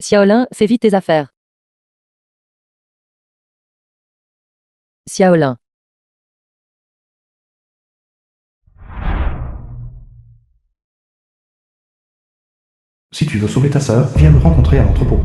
Xiaolin, fais vite tes affaires. Xiaolin. Si tu veux sauver ta sœur, viens me rencontrer à l'entrepôt.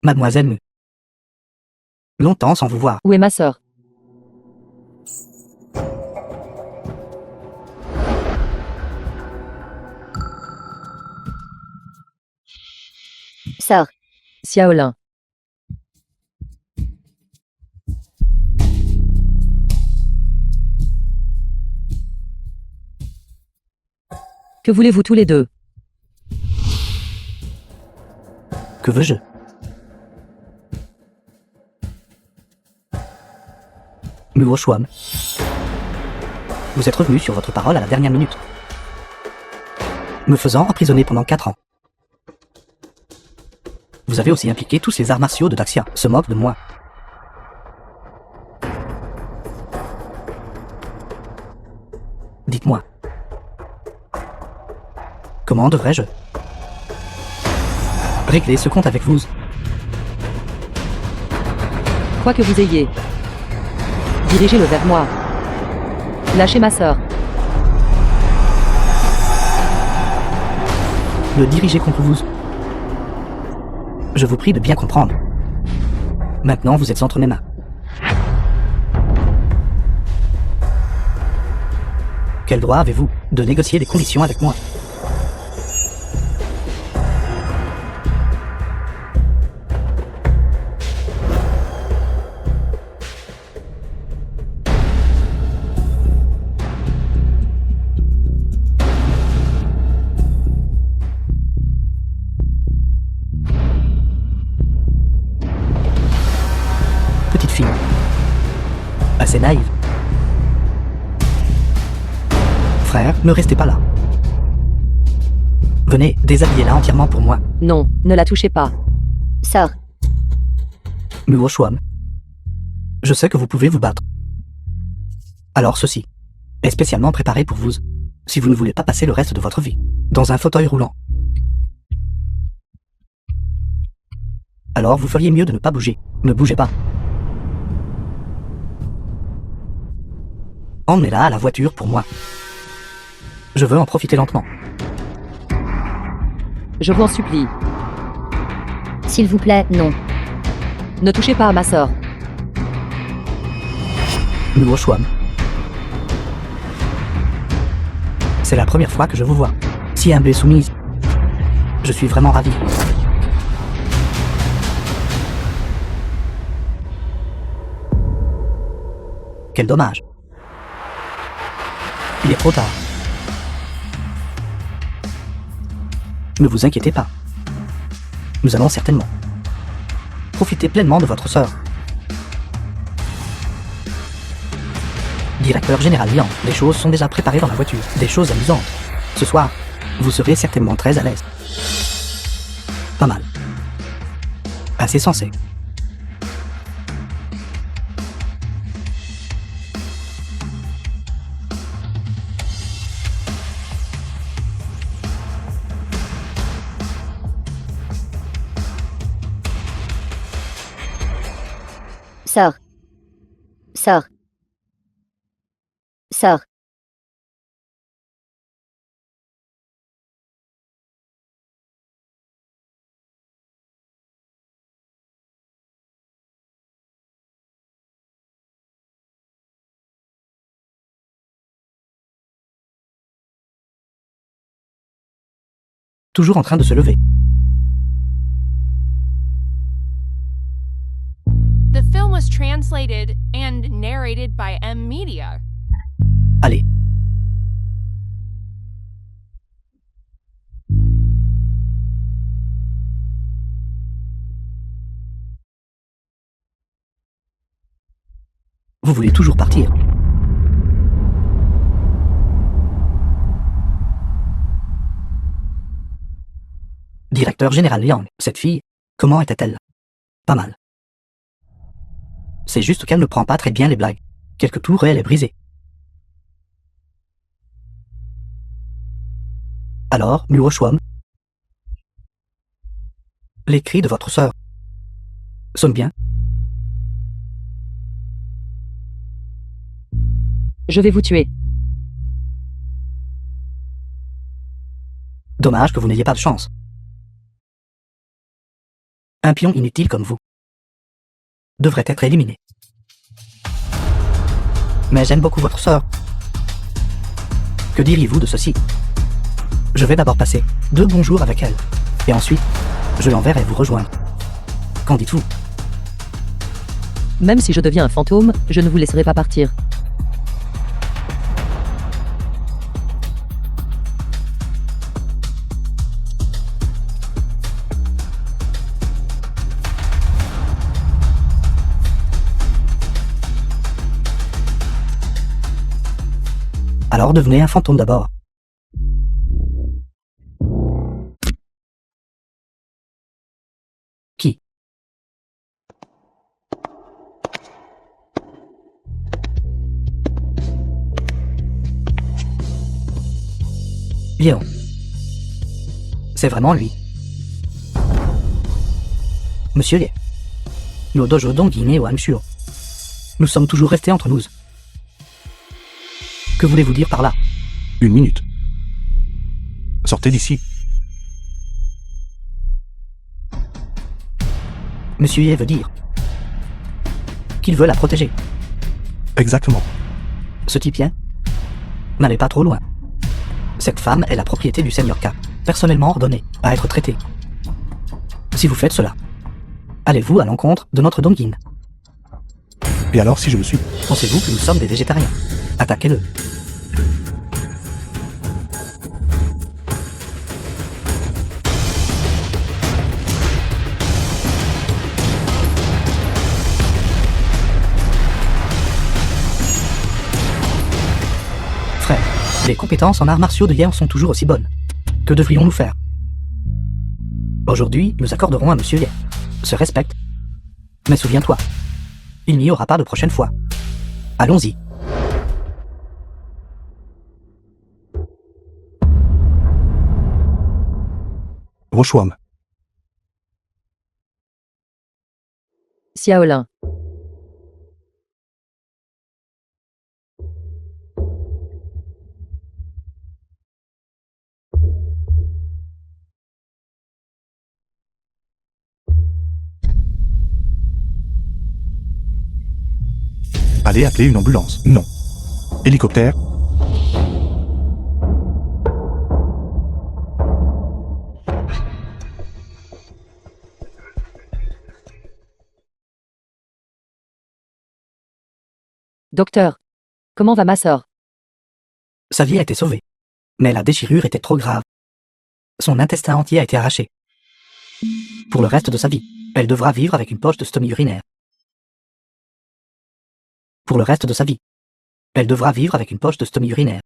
Mademoiselle Mu. Longtemps sans vous voir. Où est ma sœur? Sors. Xiaolin. Que voulez-vous tous les deux? Que veux-je? Muoshwam. Vous êtes revenu sur votre parole à la dernière minute, me faisant emprisonner pendant 4 ans. Vous avez aussi impliqué tous les arts martiaux de Daxia, se moquent de moi. Dites-moi. Comment devrais-je régler ce compte avec vous? Quoi que vous ayez, dirigez-le vers moi. Lâchez ma sœur. Le diriger contre vous. Je vous prie de bien comprendre. Maintenant, vous êtes entre mes mains. Quel droit avez-vous de négocier des conditions avec moi? Petite fille. Assez naïve. Frère, ne restez pas là. Venez, déshabillez-la entièrement pour moi. Non, ne la touchez pas. Sors. Muoshwam. Je sais que vous pouvez vous battre. Alors ceci est spécialement préparé pour vous, si vous ne voulez pas passer le reste de votre vie dans un fauteuil roulant. Alors vous feriez mieux de ne pas bouger. Ne bougez pas. Emmenez-la à la voiture pour moi. Je veux en profiter lentement. Je vous en supplie. S'il vous plaît, non. Ne touchez pas à ma sœur. Muoshwam. C'est la première fois que je vous vois. Si humble et soumise. Je suis vraiment ravi. Quel dommage. Il est trop tard. Ne vous inquiétez pas. Nous allons certainement profiter pleinement de votre sœur. Directeur général Lian, les choses sont déjà préparées dans la voiture. Des choses amusantes. Ce soir, vous serez certainement très à l'aise. Pas mal. Assez sensé. Sors. Sors. Sors. toujours en train de se lever. The film was translated and narrated by M Media. Allez. Vous voulez toujours partir. Directeur général Liang, cette fille, comment était-elle? Pas mal. C'est juste qu'elle ne prend pas très bien les blagues. Quelques tours et elle est brisée. Alors, Luo Shuom, les cris de votre sœur sonnent bien. Je vais vous tuer. Dommage que vous n'ayez pas de chance. Un pion inutile comme vous devrait être éliminé. Mais j'aime beaucoup votre sœur. Que diriez-vous de ceci? Je vais d'abord passer 2 bons jours avec elle, et ensuite, je l'enverrai vous rejoindre. Qu'en dites-vous? Même si je deviens un fantôme, je ne vous laisserai pas partir. Alors devenez un fantôme d'abord. Qui? Léon. C'est vraiment lui. Monsieur Lé. Nos dojo Dongjin et Wanshuo. Nous sommes toujours restés entre nous. Que voulez-vous dire par là? 1 minute. Sortez d'ici. Monsieur Ye veut dire qu'il veut la protéger. Exactement. Ce type-là n'allez pas trop loin. Cette femme est la propriété du Seigneur K, personnellement ordonnée à être traitée. Si vous faites cela, allez-vous à l'encontre de notre Dongjin? Et alors si je le suis? Pensez-vous que nous sommes des végétariens? Attaquez-le. Frère, les compétences en arts martiaux de Yen sont toujours aussi bonnes. Que devrions-nous faire? Aujourd'hui, nous accorderons à Monsieur Yen se respecte. Mais souviens-toi, il n'y aura pas de prochaine fois. Allons-y. Rochuam. Xiaolin. Allez appeler une ambulance. Non. Hélicoptère. Docteur, comment va ma sœur? Sa vie a été sauvée. Mais la déchirure était trop grave. Son intestin entier a été arraché. Pour le reste de sa vie, elle devra vivre avec une poche de stomie urinaire. Pour le reste de sa vie, elle devra vivre avec une poche de stomie urinaire.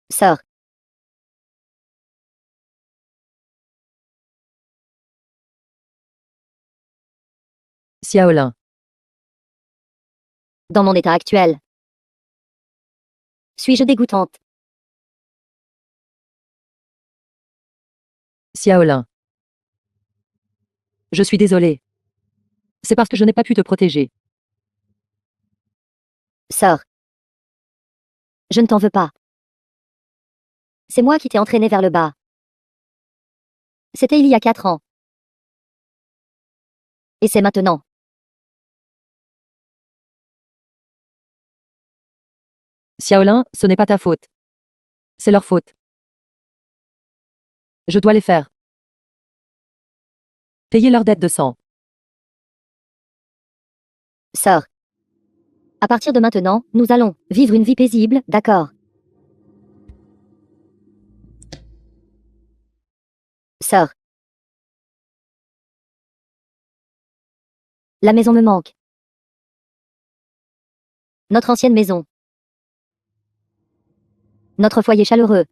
Sors. Xiaolin. Dans mon état actuel. Suis-je dégoûtante? Xiaolin. Je suis désolé. C'est parce que je n'ai pas pu te protéger. Sors. Je ne t'en veux pas. C'est moi qui t'ai entraîné vers le bas. C'était il y a 4 ans. Et c'est maintenant. Xiaolin, ce n'est pas ta faute. C'est leur faute. Je dois les faire. Payer leur dette de sang. Sors. À partir de maintenant, nous allons vivre une vie paisible, d'accord? Sors. La maison me manque. Notre ancienne maison. Notre foyer chaleureux.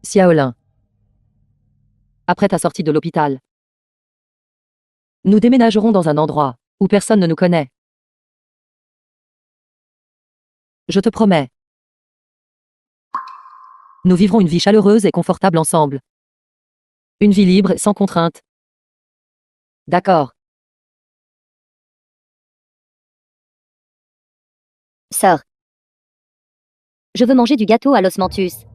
Xiaolin. Après ta sortie de l'hôpital, nous déménagerons dans un endroit où personne ne nous connaît. Je te promets. Nous vivrons une vie chaleureuse et confortable ensemble. Une vie libre, sans contrainte. D'accord. Sors. Je veux manger du gâteau à l'osmanthus.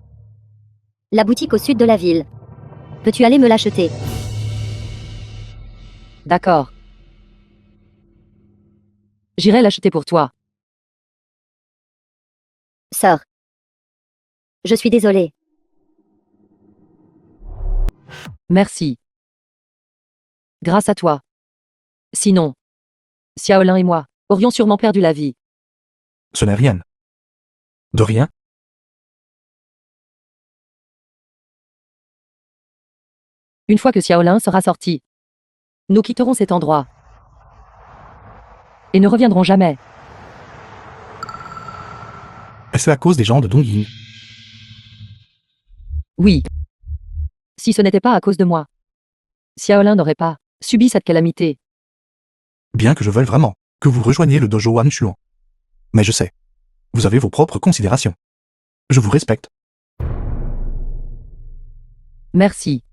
La boutique au sud de la ville. Peux-tu aller me l'acheter? D'accord. J'irai l'acheter pour toi. Sors. Je suis désolée. Merci. Grâce à toi. Sinon, Xiaolin et moi aurions sûrement perdu la vie. Ce n'est rien. De rien. Une fois que Xiaolin sera sorti, nous quitterons cet endroit. Et ne reviendrons jamais. Est-ce à cause des gens de Dongying? Oui. Si ce n'était pas à cause de moi, Xiaolin n'aurait pas subi cette calamité. Bien que je veuille vraiment que vous rejoigniez le dojo Wan Xuan. Mais je sais. Vous avez vos propres considérations. Je vous respecte. Merci.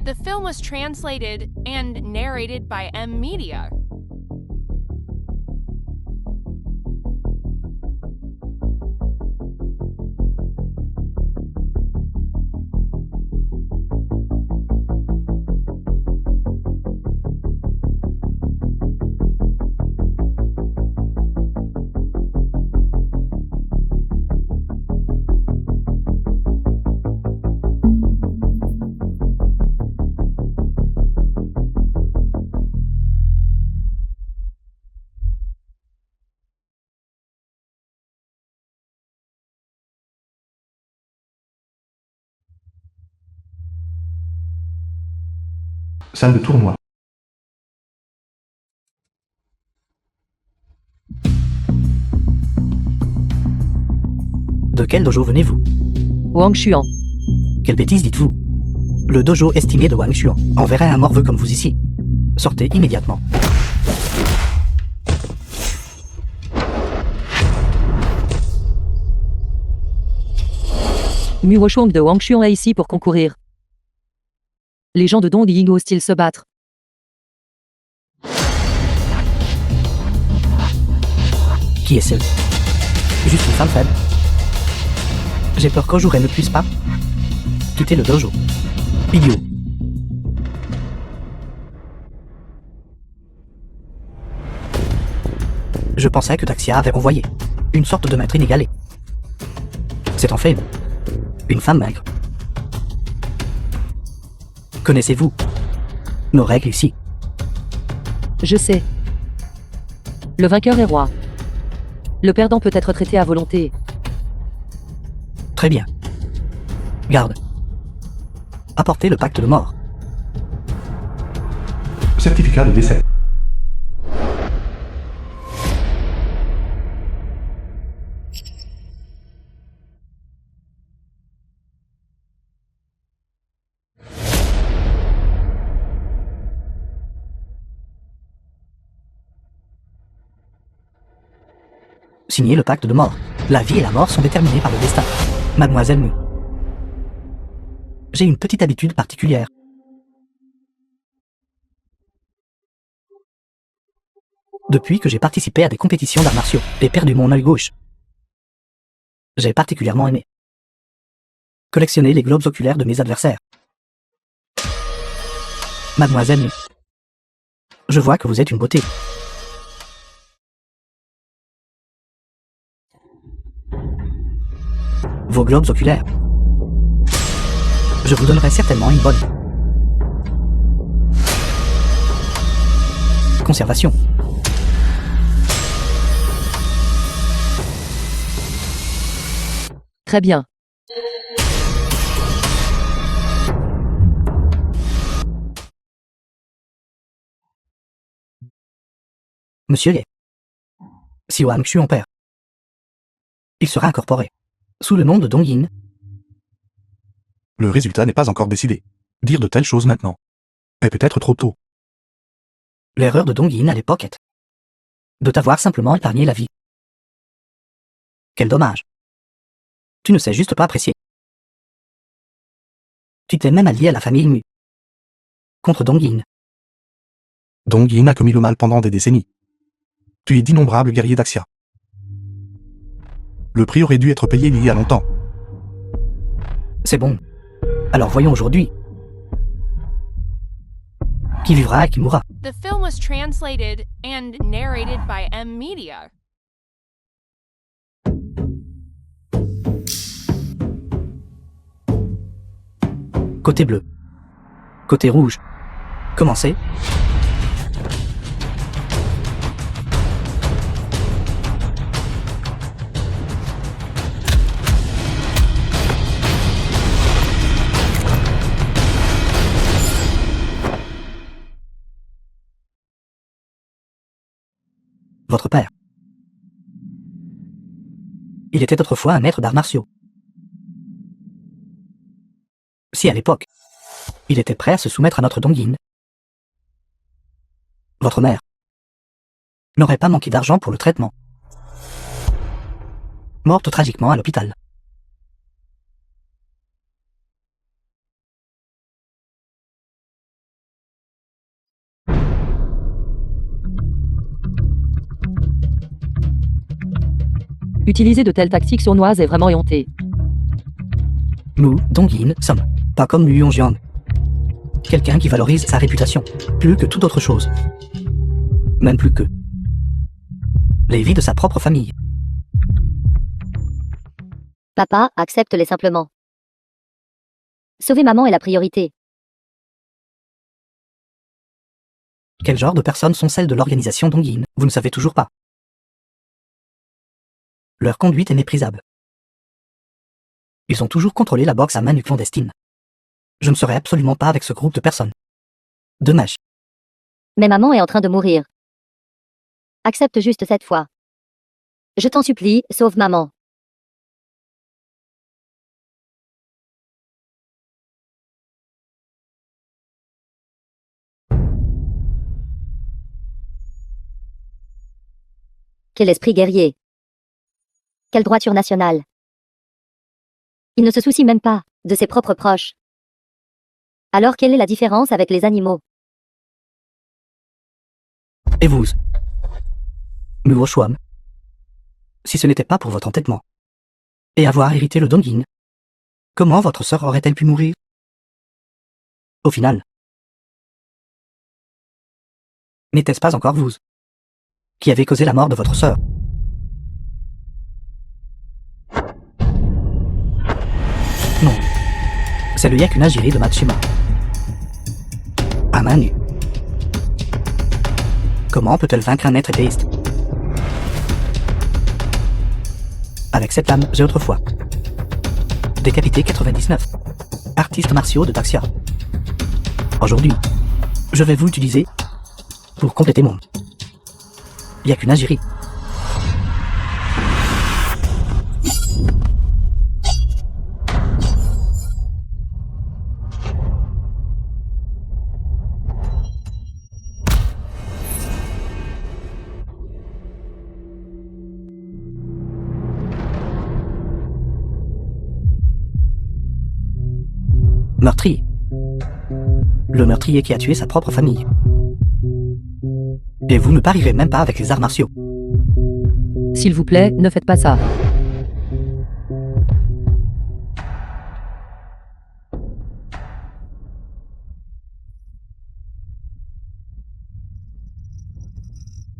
The film was translated and narrated by M Media. Salle de tournoi. De quel dojo venez-vous? Wang Xuan. Quelle bêtise dites-vous? Le dojo estimé de Wang Xuan enverrait un morveux comme vous ici. Sortez immédiatement. Mu Woshong de Wang Xuan est ici pour concourir. Les gens de Dongying osent-ils se battre? Qui est-ce? Juste une femme faible. J'ai peur qu'Ojure ne puisse pas quitter le dojo. Idiot. Je pensais que Daxia avait envoyé une sorte de maître inégalé. C'est en fait une femme maigre. Connaissez-vous nos règles ici? Je sais. Le vainqueur est roi. Le perdant peut être traité à volonté. Très bien. Garde. Apportez le pacte de mort. Certificat de décès. Signez le pacte de mort. La vie et la mort sont déterminées par le destin. Mademoiselle Mu. J'ai une petite habitude particulière. Depuis que j'ai participé à des compétitions d'arts martiaux et perdu mon œil gauche, j'ai particulièrement aimé collectionner les globes oculaires de mes adversaires. Mademoiselle Mu, je vois que vous êtes une beauté. Vos globes oculaires. Je vous donnerai certainement une bonne conservation. Très bien. Monsieur Ye. Si Wang Xu en perd, il sera incorporé sous le nom de Dongyin. Le résultat n'est pas encore décidé. Dire de telles choses maintenant est peut-être trop tôt. L'erreur de Dongyin à l'époque est de t'avoir simplement épargné la vie. Quel dommage. Tu ne sais juste pas apprécier. Tu t'es même allié à la famille Mu contre Dongyin. Dongyin a commis le mal pendant des décennies. Tu es d'innombrables guerriers d'Axia. Le prix aurait dû être payé il y a longtemps. C'est bon. Alors voyons aujourd'hui. Qui vivra et qui mourra. The film was translated and narrated by M Media. Côté bleu. Côté rouge. Commencez. Votre père. Il était autrefois un maître d'arts martiaux. Si à l'époque, il était prêt à se soumettre à notre Dongyin, votre mère n'aurait pas manqué d'argent pour le traitement. Morte tragiquement à l'hôpital. Utiliser de telles tactiques sournoises est vraiment éhonté. Nous, Dongyin, sommes pas comme Mu Yongjiang. Quelqu'un qui valorise sa réputation, plus que toute autre chose. Même plus que les vies de sa propre famille. Papa, accepte-les simplement. Sauver maman est la priorité. Quel genre de personnes sont celles de l'organisation Dongyin? Vous ne savez toujours pas. Leur conduite est méprisable. Ils ont toujours contrôlé la boxe à main nue clandestine. Je ne serai absolument pas avec ce groupe de personnes. De mèche. Mais maman est en train de mourir. Accepte juste cette fois. Je t'en supplie, sauve maman. Quel esprit guerrier. Quelle droiture nationale. Il ne se soucie même pas de ses propres proches. Alors quelle est la différence avec les animaux? Et vous, Muo Shuam, si ce n'était pas pour votre entêtement et avoir hérité le Dongin, comment votre sœur aurait-elle pu mourir? Au final, n'était-ce pas encore vous qui avez causé la mort de votre sœur? Non, c'est le Yakunajiri de Matsushima. À main nue. Comment peut-elle vaincre un être éthéiste? Avec cette lame, j'ai autrefois décapité 99 artistes martiaux de Daxia. Aujourd'hui, je vais vous utiliser pour compléter mon Yakunajiri. Meurtrier. Le meurtrier qui a tué sa propre famille. Et vous ne parirez même pas avec les arts martiaux. S'il vous plaît, ne faites pas ça.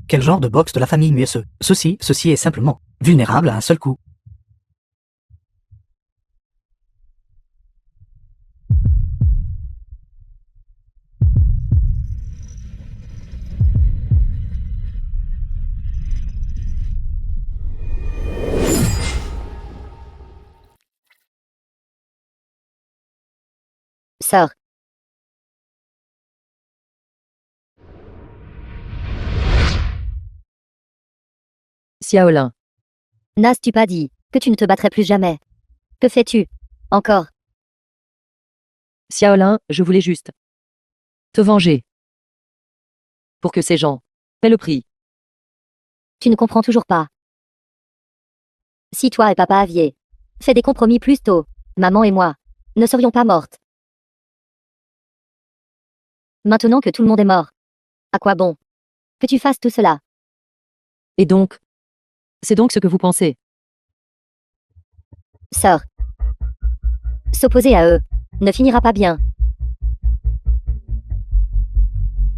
Quel genre de boxe de la famille Muesse? Ceci est simplement vulnérable à un seul coup. Sœur. Xiaolin. N'as-tu pas dit que tu ne te battrais plus jamais? Que fais-tu encore? Xiaolin, je voulais juste te venger. Pour que ces gens paient le prix. Tu ne comprends toujours pas. Si toi et papa aviez fait des compromis plus tôt, maman et moi ne serions pas mortes. Maintenant que tout le monde est mort, à quoi bon que tu fasses tout cela? Et donc, c'est donc ce que vous pensez. Sœur. S'opposer à eux ne finira pas bien.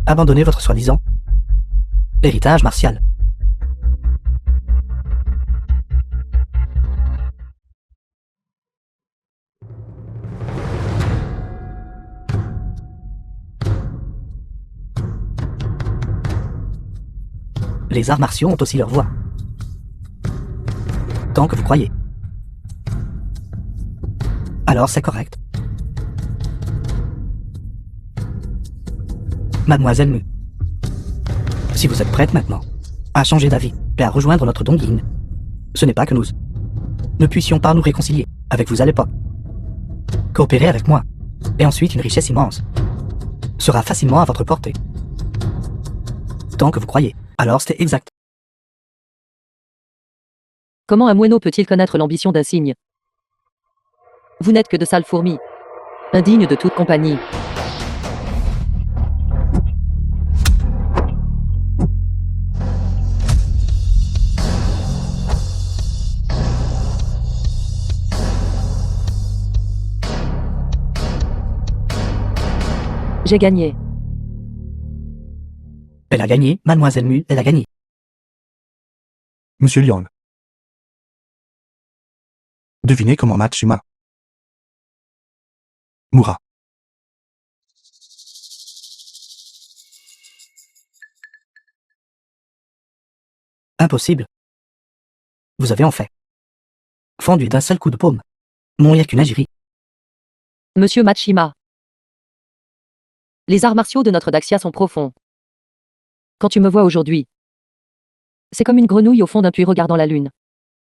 Abandonnez votre soi-disant héritage martial. Les arts martiaux ont aussi leur voix. Tant que vous croyez. Alors c'est correct. Mademoiselle Mu. Si vous êtes prête maintenant à changer d'avis et à rejoindre notre Dongin, ce n'est pas que nous ne puissions pas nous réconcilier avec vous à l'époque. Coopérer avec moi, et ensuite une richesse immense, sera facilement à votre portée. Tant que vous croyez. Alors c'est exact. Comment un moineau peut-il connaître l'ambition d'un cygne? Vous n'êtes que de sales fourmis, indignes de toute compagnie. J'ai gagné. Elle a gagné, Mademoiselle Mu, elle a gagné. Monsieur Liang. Devinez comment Matsushima mourra. Impossible. Vous avez en fait fendu d'un seul coup de paume mon Yakunajiri. Monsieur Matsushima. Les arts martiaux de notre Daxia sont profonds. Quand tu me vois aujourd'hui, c'est comme une grenouille au fond d'un puits regardant la lune.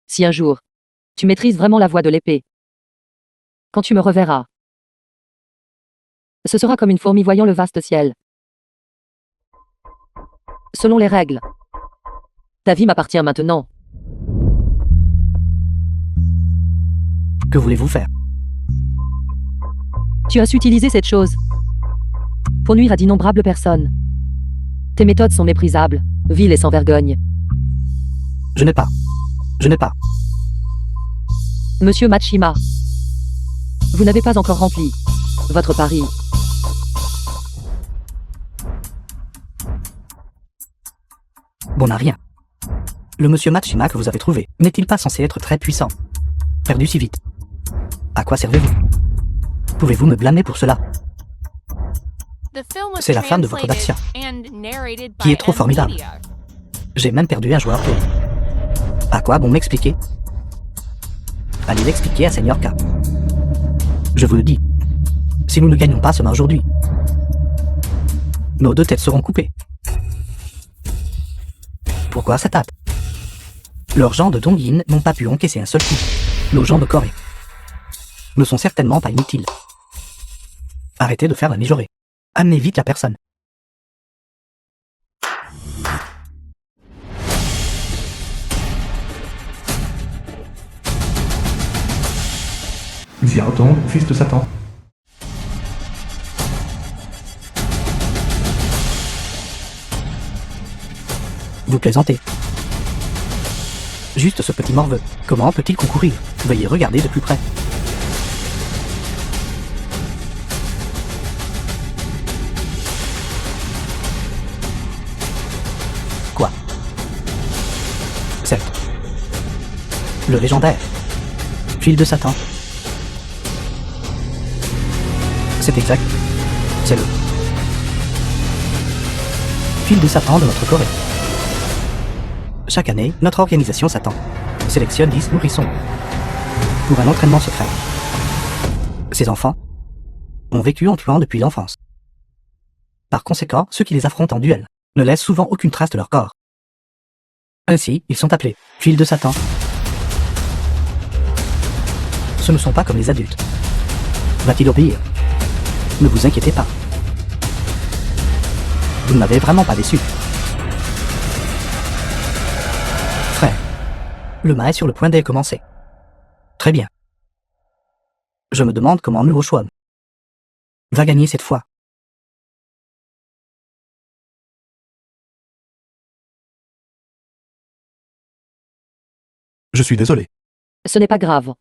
Si un jour, tu maîtrises vraiment la voie de l'épée, quand tu me reverras, ce sera comme une fourmi voyant le vaste ciel. Selon les règles, ta vie m'appartient maintenant. Que voulez-vous faire? Tu as su utiliser cette chose pour nuire à d'innombrables personnes. Tes méthodes sont méprisables, viles et sans vergogne. Je n'ai pas Je n'ai pas. Monsieur Machima. Vous n'avez pas encore rempli votre pari. Bon à rien. Le monsieur Machima que vous avez trouvé, n'est-il pas censé être très puissant? Perdu si vite. À quoi servez-vous? Pouvez-vous me blâmer pour cela? C'est la femme de votre Daxia, qui est trop formidable. J'ai même perdu un joueur tour. À quoi bon m'expliquer? Allez l'expliquer à Seigneur K. Je vous le dis. Si nous ne gagnons pas ce match aujourd'hui, nos 2 têtes seront coupées. Pourquoi cette hâte? Leurs gens de Dongyin n'ont pas pu encaisser un seul coup. Nos gens de Corée ne sont certainement pas inutiles. Arrêtez de faire la mijaurée. Amenez vite la personne. Xiaotong, fils de Satan. Vous plaisantez. Juste ce petit morveux. Comment peut-il concourir? Veuillez regarder de plus près. Quoi? Certes. Le légendaire. Fil de Satan. C'est exact. C'est le fil de Satan de notre Corée. Chaque année, notre organisation Satan sélectionne 10 nourrissons pour un entraînement secret. Ces enfants ont vécu en tuant depuis l'enfance. Par conséquent, ceux qui les affrontent en duel ne laissent souvent aucune trace de leur corps. Ainsi, ils sont appelés fils de Satan. Ce ne sont pas comme les adultes. Va-t-il obéir? Ne vous inquiétez pas. Vous ne m'avez vraiment pas déçu. Frère, le match est sur le point de commencer. Très bien. Je me demande comment Nuo Shuan va gagner cette fois. Je suis désolé. Ce n'est pas grave.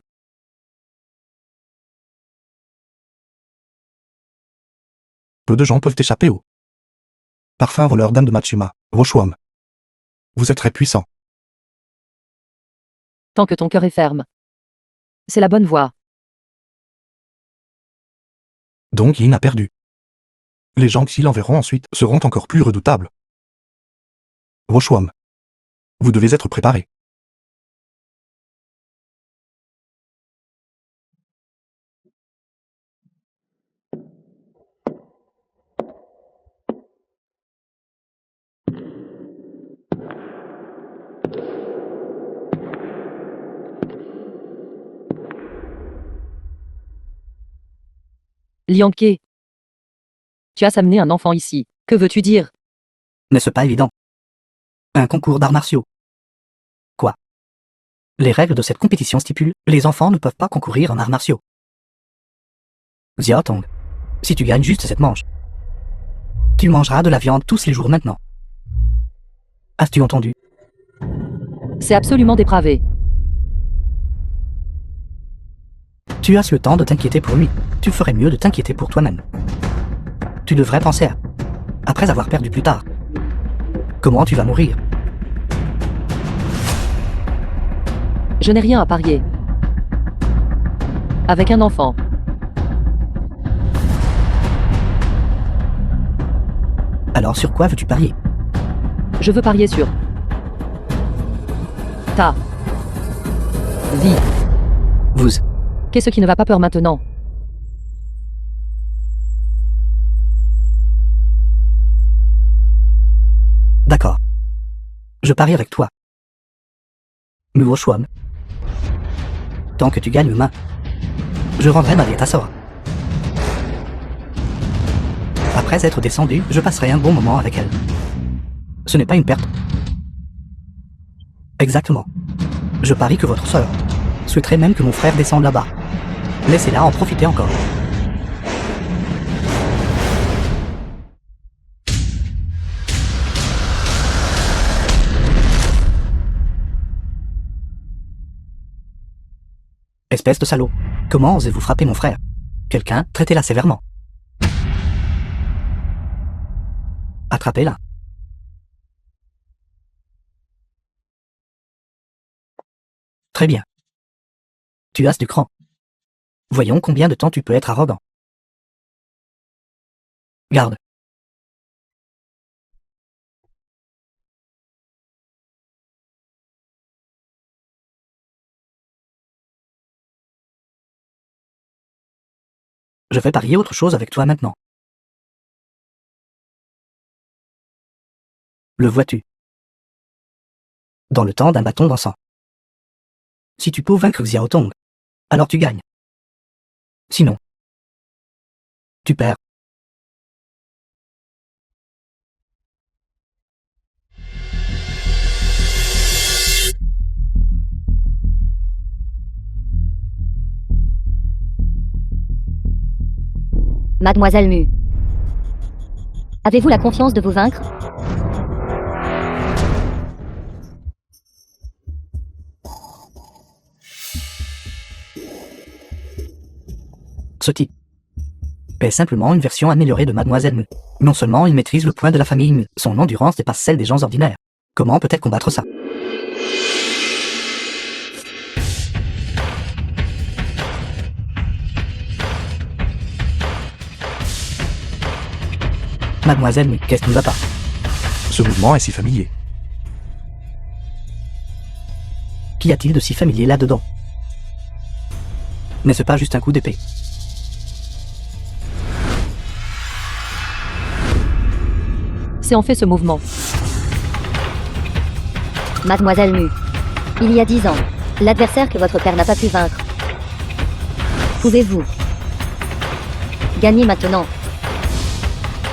Peu de gens peuvent échapper au parfum voleur d'âme de Machima, Rochuam. Vous êtes très puissant. Tant que ton cœur est ferme. C'est la bonne voie. Donc Yin a perdu. Les gens qui l'enverront ensuite seront encore plus redoutables. Rochuam. Vous devez être préparé. Lianke. Tu as amené un enfant ici. Que veux-tu dire? N'est-ce pas évident? Un concours d'arts martiaux. Quoi? Les règles de cette compétition stipulent, les enfants ne peuvent pas concourir en arts martiaux. Xiaotong, si tu gagnes juste cette manche, tu mangeras de la viande tous les jours maintenant. As-tu entendu? C'est absolument dépravé. Tu as le temps de t'inquiéter pour lui. Tu ferais mieux de t'inquiéter pour toi-même. Tu devrais penser à, après avoir perdu plus tard, comment tu vas mourir. Je n'ai rien à parier. Avec un enfant. Alors sur quoi veux-tu parier? Je veux parier sur ta vie. Vous. Qu'est-ce qui ne va pas peur maintenant? D'accord. Je parie avec toi. Nuo Shuan. Tant que tu gagnes main, je rendrai ma diète à Sora. Après être descendu, je passerai un bon moment avec elle. Ce n'est pas une perte. Exactement. Je parie que votre sœur souhaiterait même que mon frère descende là-bas. Laissez-la en profiter encore. Espèce de salaud. Comment osez-vous frapper mon frère? Quelqu'un, traitez-la sévèrement. Attrapez-la. Très bien. Tu as du cran. Voyons combien de temps tu peux être arrogant. Garde. Je vais parier autre chose avec toi maintenant. Le vois-tu? Dans le temps d'un bâton dansant. Si tu peux vaincre Xiaotong, alors tu gagnes. Sinon, tu perds. Mademoiselle Mu. Avez-vous la confiance de vous vaincre? Ce type est simplement une version améliorée de Mademoiselle Mu. Non seulement il maîtrise le point de la famille Mu, son endurance dépasse celle des gens ordinaires. Comment peut-elle combattre ça? Mademoiselle Mu, qu'est-ce qui ne va pas? Ce mouvement est si familier. Qu'y a-t-il de si familier là-dedans? N'est-ce pas juste un coup d'épée? C'est en fait ce mouvement. Mademoiselle Mu. Il y a 10 ans, l'adversaire que votre père n'a pas pu vaincre. Pouvez-vous gagner maintenant?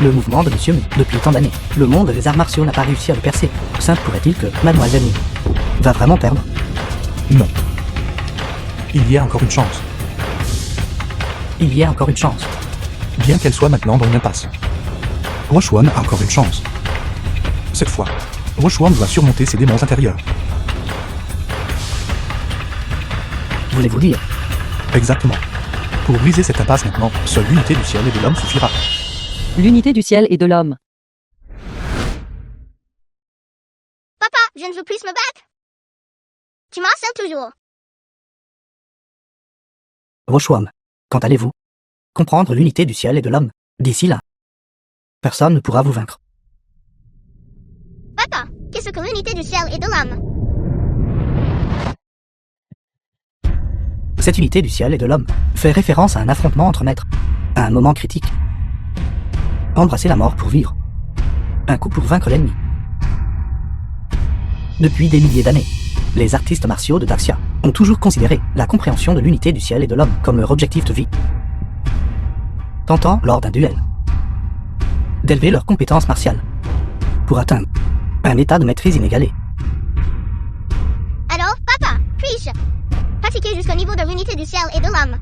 Le mouvement de Monsieur Mu, depuis tant d'années. Le monde des arts martiaux n'a pas réussi à le percer. Simple pourrait-il que Mademoiselle Mu va vraiment perdre? Non. Il y a encore une chance. Il y a encore une chance. Bien qu'elle soit maintenant dans une impasse. Rochuan a encore une chance. Cette fois, Rochuan doit surmonter ses démons intérieurs. Voulez-vous dire? Exactement. Pour briser cette impasse maintenant, seule l'unité du ciel et de l'homme suffira. L'unité du ciel et de l'homme. Papa, je ne veux plus me battre. Tu m'harcèles toujours. Rochuan, quand allez-vous comprendre l'unité du ciel et de l'homme? D'ici là, personne ne pourra vous vaincre. Papa, qu'est-ce que l'unité du ciel et de l'homme? Cette unité du ciel et de l'homme fait référence à un affrontement entre maîtres, à un moment critique. Embrasser la mort pour vivre. Un coup pour vaincre l'ennemi. Depuis des milliers d'années, les artistes martiaux de Daxia ont toujours considéré la compréhension de l'unité du ciel et de l'homme comme leur objectif de vie. Tentant, lors d'un duel, d'élever leurs compétences martiales pour atteindre un état de maîtrise inégalé. Alors, papa, puis-je pratiquer jusqu'au niveau de l'unité du ciel et de l'homme?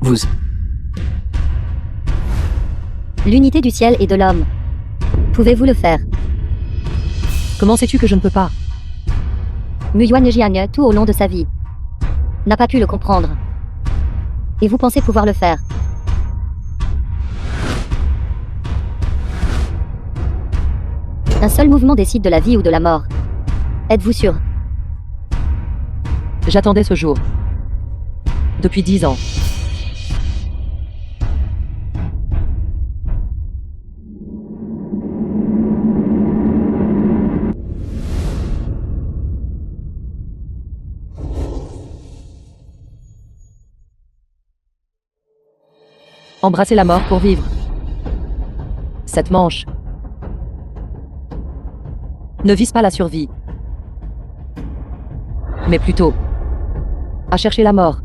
Vous, L'unité du ciel et de l'homme. Pouvez-vous le faire? Comment sais-tu que je ne peux pas? Mu Yuan Jiang, tout au long de sa vie, n'a pas pu le comprendre. Et vous pensez pouvoir le faire? Un seul mouvement décide de la vie ou de la mort. Êtes-vous sûr? J'attendais ce jour. Depuis 10 ans. Embrasser la mort pour vivre. Cette manche ne vise pas la survie, mais plutôt à chercher la mort.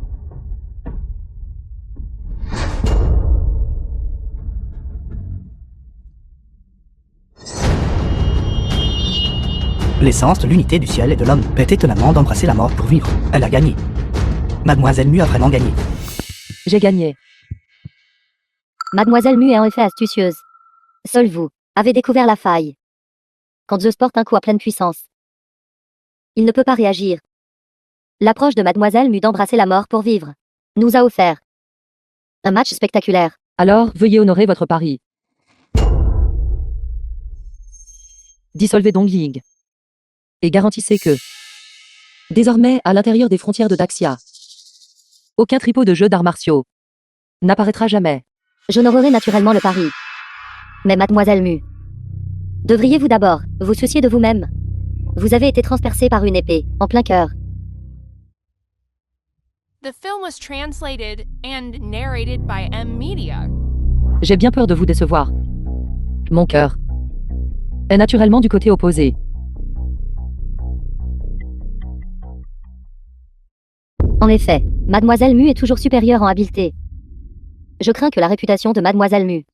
l'essence de l'unité du ciel et de l'homme est étonnamment d'embrasser la mort pour vivre. Elle a gagné. Mademoiselle Mu a vraiment gagné. J'ai gagné. Mademoiselle Mu est en effet astucieuse. Seul vous avez découvert la faille. Quand Zeus porte un coup à pleine puissance. Il ne peut pas réagir. L'approche de Mademoiselle Mu d'embrasser la mort pour vivre nous a offert un match spectaculaire. Alors, veuillez honorer votre pari. Dissolvez Dongying. Et garantissez que, désormais, à l'intérieur des frontières de Daxia, aucun tripot de jeux d'arts martiaux n'apparaîtra jamais. J'honorerai naturellement le pari. Mais Mademoiselle Mu, devriez-vous d'abord vous soucier de vous-même? Vous avez été transpercé par une épée, en plein cœur. The film was translated and narrated by M Media. J'ai bien peur de vous décevoir. Mon cœur est naturellement du côté opposé. En effet, Mademoiselle Mu est toujours supérieure en habileté. Je crains que la réputation de Mademoiselle Mu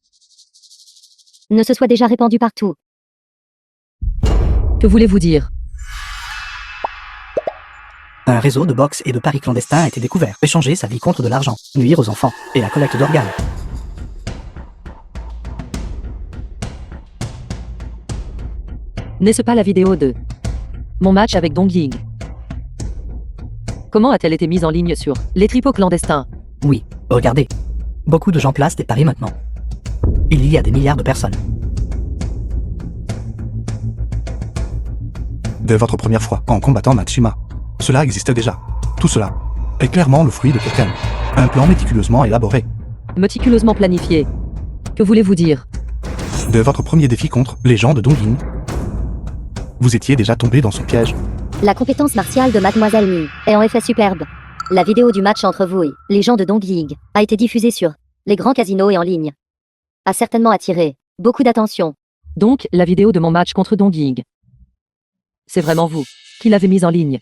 ne se soit déjà répandue partout. Que voulez-vous dire? Un réseau de boxe et de paris clandestins a été découvert. Échanger sa vie contre de l'argent, nuire aux enfants et la collecte d'organes. N'est-ce pas la vidéo de mon match avec Dongying? Comment a-t-elle été mise en ligne sur les tripots clandestins? Oui, regardez. Beaucoup de gens placent des paris maintenant. Il y a des milliards de personnes. Dès votre première fois en combattant Matsuma, cela existait déjà. Tout cela est clairement le fruit de quelqu'un. Un plan méticuleusement élaboré. Méticuleusement planifié. Que voulez-vous dire? Dès votre premier défi contre les gens de Dongying, vous étiez déjà tombé dans son piège. La compétence martiale de Mademoiselle Mu est en effet superbe. La vidéo du match entre vous et les gens de Dongying a été diffusée sur les grands casinos et en ligne. A certainement attiré beaucoup d'attention. Donc, la vidéo de mon match contre Dongying. C'est vraiment vous qui l'avez mise en ligne.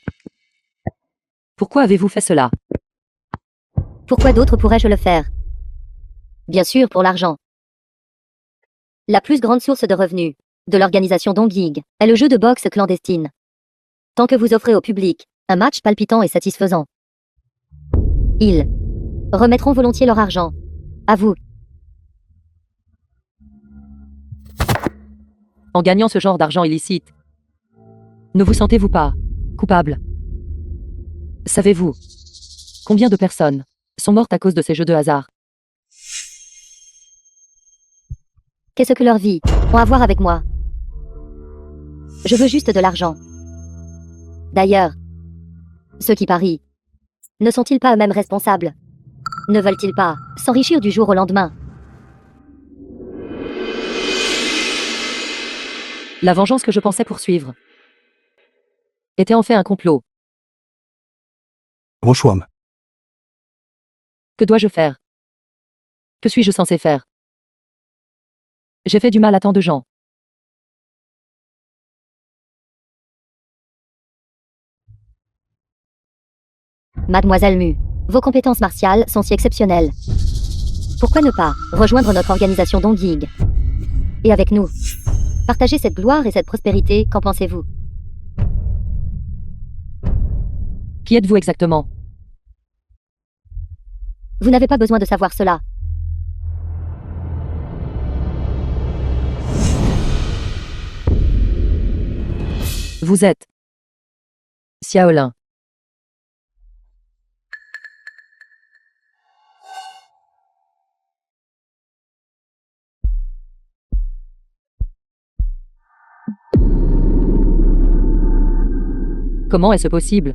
Pourquoi avez-vous fait cela? Pourquoi d'autres pourrais-je le faire? Bien sûr pour l'argent. La plus grande source de revenus de l'organisation Dongying est le jeu de boxe clandestine. Tant que vous offrez au public un match palpitant et satisfaisant, ils remettront volontiers leur argent à vous. En gagnant ce genre d'argent illicite, ne vous sentez-vous pas coupable? Savez-vous combien de personnes sont mortes à cause de ces jeux de hasard? Qu'est-ce que leur vie ont à voir avec moi? Je veux juste de l'argent. D'ailleurs, ceux qui parient, ne sont-ils pas eux-mêmes responsables? Ne veulent-ils pas s'enrichir du jour au lendemain? La vengeance que je pensais poursuivre était en fait un complot. Rochouam, Que dois-je faire? Que suis-je censé faire? J'ai fait du mal à tant de gens. Mademoiselle Mu, vos compétences martiales sont si exceptionnelles. Pourquoi ne pas rejoindre notre organisation Dongying? Et avec nous, partager cette gloire et cette prospérité, qu'en pensez-vous? Qui êtes-vous exactement? Vous n'avez pas besoin de savoir cela. Vous êtes Xiaolin. Comment est-ce possible?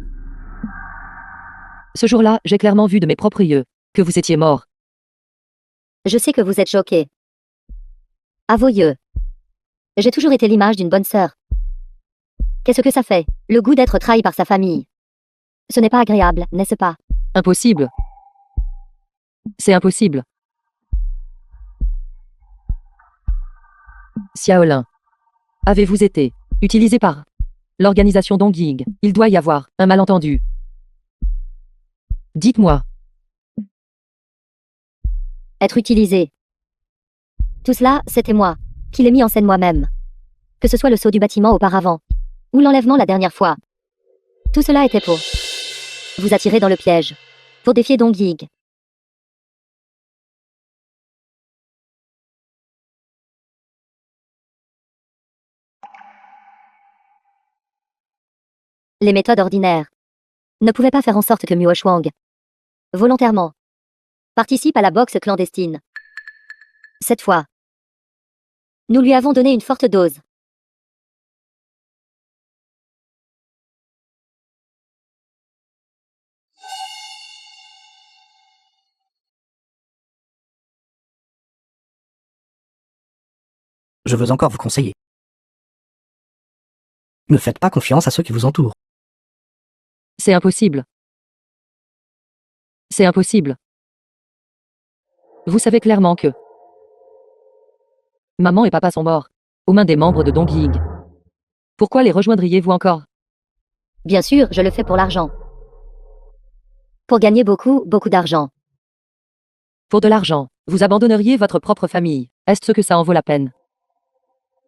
Ce jour-là, j'ai clairement vu de mes propres yeux que vous étiez mort. Je sais que vous êtes choqué. À vos yeux. J'ai toujours été l'image d'une bonne sœur. Qu'est-ce que ça fait, le goût d'être trahi par sa famille? Ce n'est pas agréable, n'est-ce pas? Impossible. C'est impossible. Xiaolin. Avez-vous été utilisé par l'organisation Dongying? Il doit y avoir un malentendu. Dites-moi. Être utilisé. Tout cela, c'était moi, qui l'ai mis en scène moi-même. Que ce soit le saut du bâtiment auparavant, ou l'enlèvement la dernière fois. Tout cela était pour vous attirer dans le piège, pour défier Dongying. Les méthodes ordinaires ne pouvaient pas faire en sorte que Miao Shuang, volontairement, participe à la boxe clandestine. Cette fois, nous lui avons donné une forte dose. Je veux encore vous conseiller. Ne faites pas confiance à ceux qui vous entourent. C'est impossible. C'est impossible. Vous savez clairement que maman et papa sont morts, aux mains des membres de Dong Ying. Pourquoi les rejoindriez-vous encore? Bien sûr, je le fais pour l'argent. Pour gagner beaucoup, beaucoup d'argent. Pour de l'argent, vous abandonneriez votre propre famille. Est-ce que ça en vaut la peine?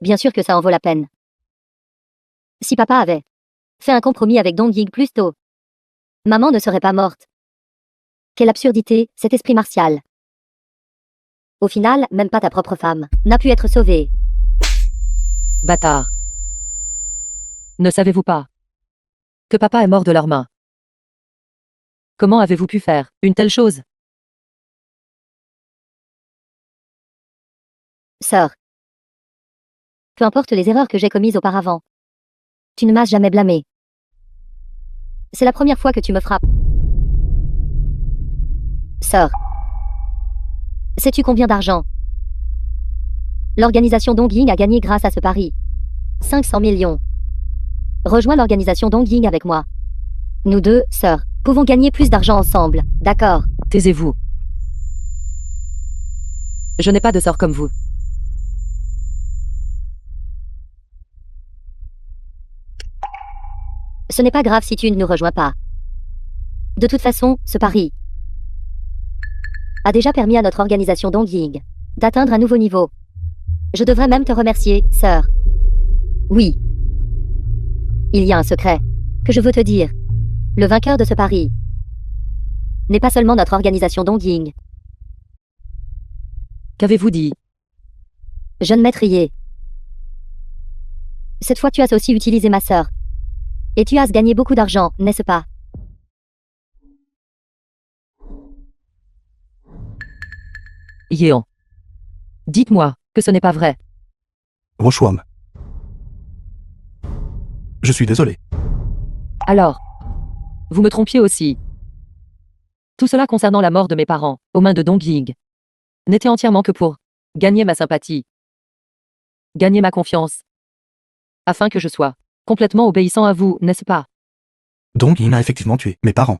Bien sûr que ça en vaut la peine. Si papa avait fait un compromis avec Dong Ying plus tôt, maman ne serait pas morte. Quelle absurdité, cet esprit martial. Au final, même pas ta propre femme n'a pu être sauvée. Bâtard. Ne savez-vous pas que papa est mort de leurs mains? Comment avez-vous pu faire une telle chose? Sœur. Peu importe les erreurs que j'ai commises auparavant. Tu ne m'as jamais blâmé. C'est la première fois que tu me frappes. Sœur. Sais-tu combien d'argent l'organisation Dong Ying a gagné grâce à ce pari? 500 millions. Rejoins l'organisation Dong Ying avec moi. Nous deux, sœurs, pouvons gagner plus d'argent ensemble, d'accord? Taisez-vous. Je n'ai pas de sœur comme vous. Ce n'est pas grave si tu ne nous rejoins pas. De toute façon, ce pari a déjà permis à notre organisation Dong Ying d'atteindre un nouveau niveau. Je devrais même te remercier, sœur. Oui. Il y a un secret que je veux te dire. Le vainqueur de ce pari n'est pas seulement notre organisation Dong Ying. Qu'avez-vous dit? Jeune maîtrier. Cette fois tu as aussi utilisé ma sœur. Et tu as gagné beaucoup d'argent, n'est-ce pas? Yeon. Dites-moi que ce n'est pas vrai. Rochuam. Je suis désolé. Alors, vous me trompiez aussi. Tout cela concernant la mort de mes parents, aux mains de Dong Ying, n'était entièrement que pour gagner ma sympathie, gagner ma confiance, afin que je sois complètement obéissant à vous, n'est-ce pas? Dongyin a effectivement tué mes parents.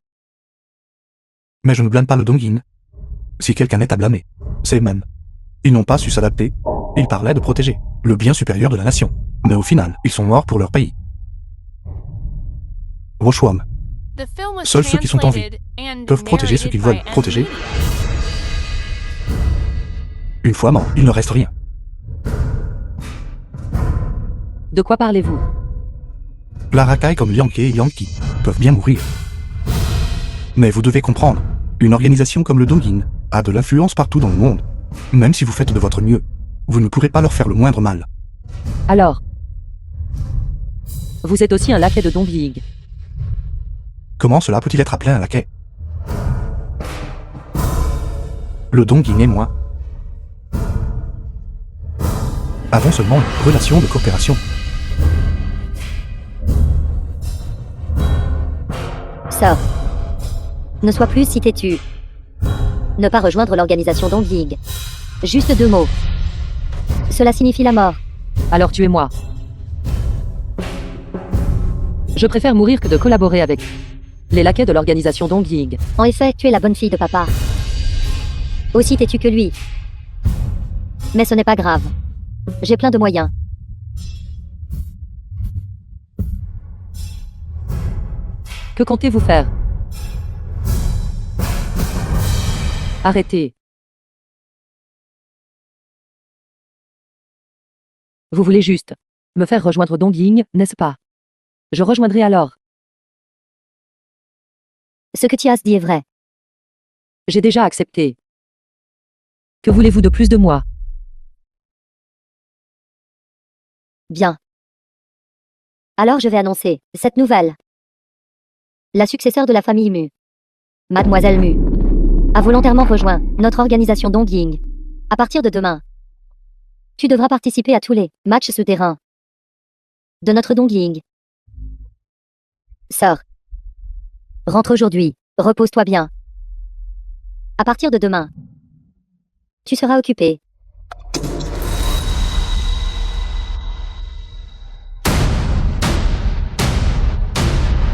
Mais je ne blâme pas le Dongyin. Si quelqu'un est à blâmer, c'est eux-mêmes. Ils n'ont pas su s'adapter. Ils parlaient de protéger le bien supérieur de la nation. Mais au final, ils sont morts pour leur pays. Rochuam. The film was Seuls ceux qui sont en vie translated and peuvent protéger ceux qu'ils veulent narrated by protéger. M. Une fois mort, il ne reste rien. De quoi parlez-vous? La racaille comme Yankee et Yankee peuvent bien mourir. Mais vous devez comprendre, une organisation comme le Dongyin a de l'influence partout dans le monde. Même si vous faites de votre mieux, vous ne pourrez pas leur faire le moindre mal. Alors, vous êtes aussi un laquais de Dong Ying. Comment cela peut-il être appelé un laquais? Le Dongyin et moi avons seulement une relation de coopération. Sœur. Ne sois plus si têtu. Ne pas rejoindre l'organisation Dong Ying. Juste 2 mots. Cela signifie la mort. Alors tuez-moi. Je préfère mourir que de collaborer avec les laquais de l'organisation Dong Ying. En effet, tu es la bonne fille de papa. Aussi têtu que lui. Mais ce n'est pas grave. J'ai plein de moyens. Que comptez-vous faire? Arrêtez. Vous voulez juste me faire rejoindre Dong Ying, n'est-ce pas? Je rejoindrai alors. Ce que Tias dit est vrai. J'ai déjà accepté. Que voulez-vous de plus de moi? Bien. Alors je vais annoncer cette nouvelle. La successeur de la famille Mu, Mademoiselle Mu, a volontairement rejoint notre organisation Dongying. À partir de demain, tu devras participer à tous les matchs souterrains de notre Dongying. Sors. Rentre aujourd'hui. Repose-toi bien. À partir de demain, tu seras occupé.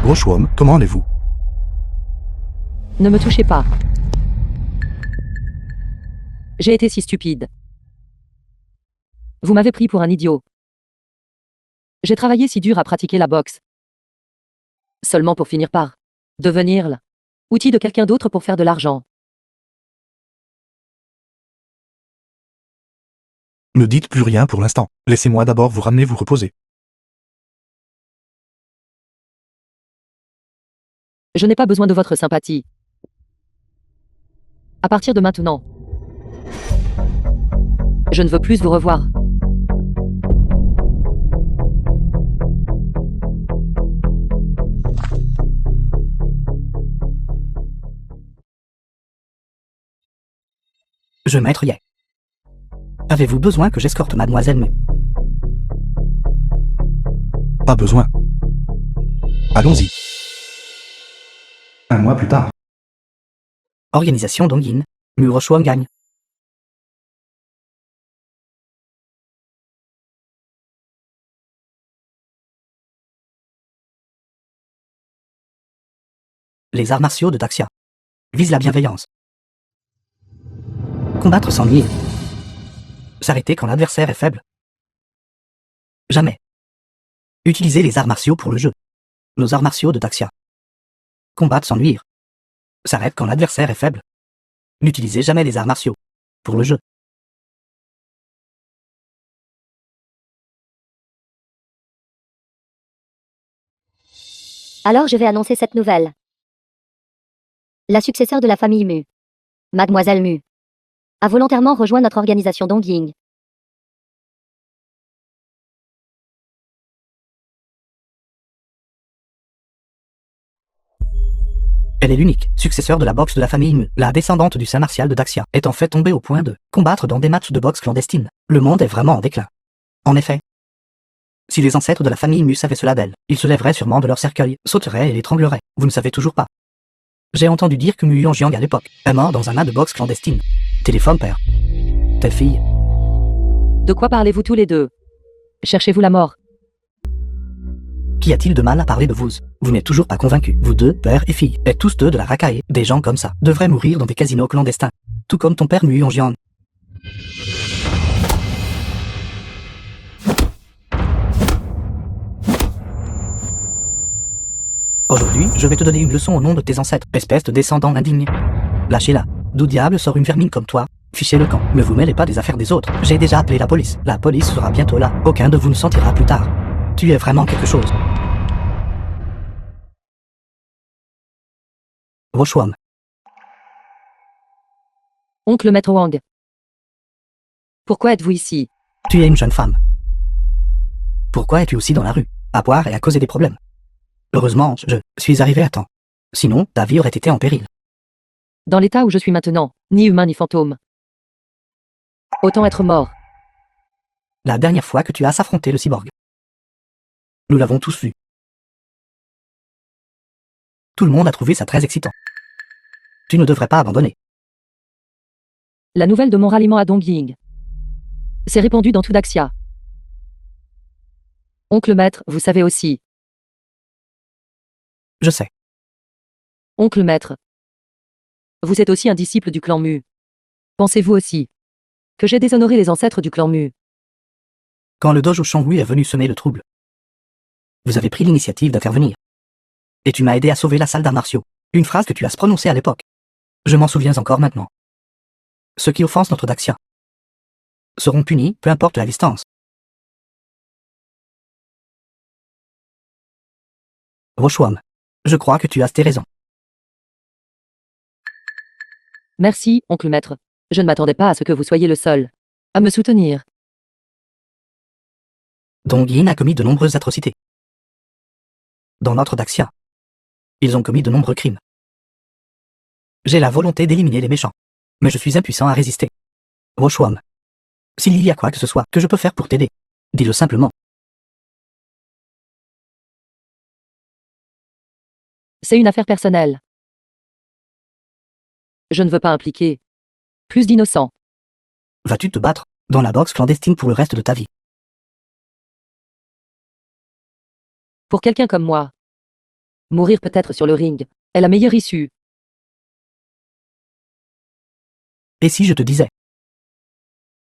Rochwam, comment allez-vous? Ne me touchez pas. J'ai été si stupide. Vous m'avez pris pour un idiot. J'ai travaillé si dur à pratiquer la boxe. Seulement pour finir par devenir l'outil de quelqu'un d'autre pour faire de l'argent. Ne dites plus rien pour l'instant. Laissez-moi d'abord vous ramener vous reposer. Je n'ai pas besoin de votre sympathie. À partir de maintenant, je ne veux plus vous revoir. Je maître Ye. Avez-vous besoin que j'escorte Mademoiselle Mu? Pas besoin. Allons-y. Un mois plus tard. Organisation Dongying, Mu Rochwam gagne. Les arts martiaux de Daxia visent la bienveillance. Combattre sans nuire. S'arrêter quand l'adversaire est faible. Jamais. Utiliser les arts martiaux pour le jeu. Nos arts martiaux de Daxia. Combattre sans nuire. S'arrête quand l'adversaire est faible. N'utilisez jamais les arts martiaux pour le jeu. Alors je vais annoncer cette nouvelle. La successeur de la famille Mu, Mademoiselle Mu, a volontairement rejoint notre organisation Dongying. Elle est l'unique successeur de la boxe de la famille Mu. La descendante du saint martial de Daxia est en fait tombée au point de combattre dans des matchs de boxe clandestines. Le monde est vraiment en déclin. En effet, si les ancêtres de la famille Mu savaient cela d'elle, ils se lèveraient sûrement de leur cercueil, sauteraient et l'étrangleraient. Vous ne savez toujours pas. J'ai entendu dire que Mu Yongjiang à l'époque est mort dans un match de boxe clandestine. Téléphone, père. Telle fille. De quoi parlez-vous tous les deux? Cherchez-vous la mort? Qu'y a-t-il de mal à parler de vous? Vous n'êtes toujours pas convaincus. Vous deux, père et fille, êtes tous deux de la racaille. Des gens comme ça devraient mourir dans des casinos clandestins. Tout comme ton père Mu Yongjiang. Aujourd'hui, je vais te donner une leçon au nom de tes ancêtres, espèce de descendant indigne. Lâchez-la. D'où diable sort une vermine comme toi? Fichez le camp. Ne vous mêlez pas des affaires des autres. J'ai déjà appelé la police. La police sera bientôt là. Aucun de vous ne sentira plus tard. Tu es vraiment quelque chose. Rochwam. Oncle Maître Wang. Pourquoi êtes-vous ici? Tu es une jeune femme. Pourquoi es-tu aussi dans la rue? À boire et à causer des problèmes. Heureusement, je suis arrivé à temps. Sinon, ta vie aurait été en péril. Dans l'état où je suis maintenant, ni humain ni fantôme. Autant être mort. La dernière fois que tu as affronté le cyborg. Nous l'avons tous vu. Tout le monde a trouvé ça très excitant. Tu ne devrais pas abandonner. La nouvelle de mon ralliement à Dongying s'est répandue dans tout Daxia. Oncle Maître, vous savez aussi. Je sais. Oncle Maître. Vous êtes aussi un disciple du clan Mu. Pensez-vous aussi que j'ai déshonoré les ancêtres du clan Mu? Quand le dojo Shanghui est venu semer le trouble, vous avez pris l'initiative d'intervenir. Et tu m'as aidé à sauver la salle d'arts martiaux. Une phrase que tu as prononcée à l'époque. Je m'en souviens encore maintenant. Ceux qui offensent notre Daxia seront punis, peu importe la distance. Rochwam, je crois que tu as tes raisons. Merci, oncle Maître. Je ne m'attendais pas à ce que vous soyez le seul à me soutenir. Dongying a commis de nombreuses atrocités. Dans notre Daxia. Ils ont commis de nombreux crimes. J'ai la volonté d'éliminer les méchants, mais je suis impuissant à résister. Rochwam, s'il y a quoi que ce soit que je peux faire pour t'aider, dis-le simplement. C'est une affaire personnelle. Je ne veux pas impliquer plus d'innocents. Vas-tu te battre dans la boxe clandestine pour le reste de ta vie? Pour quelqu'un comme moi, mourir peut-être sur le ring est la meilleure issue. Et si je te disais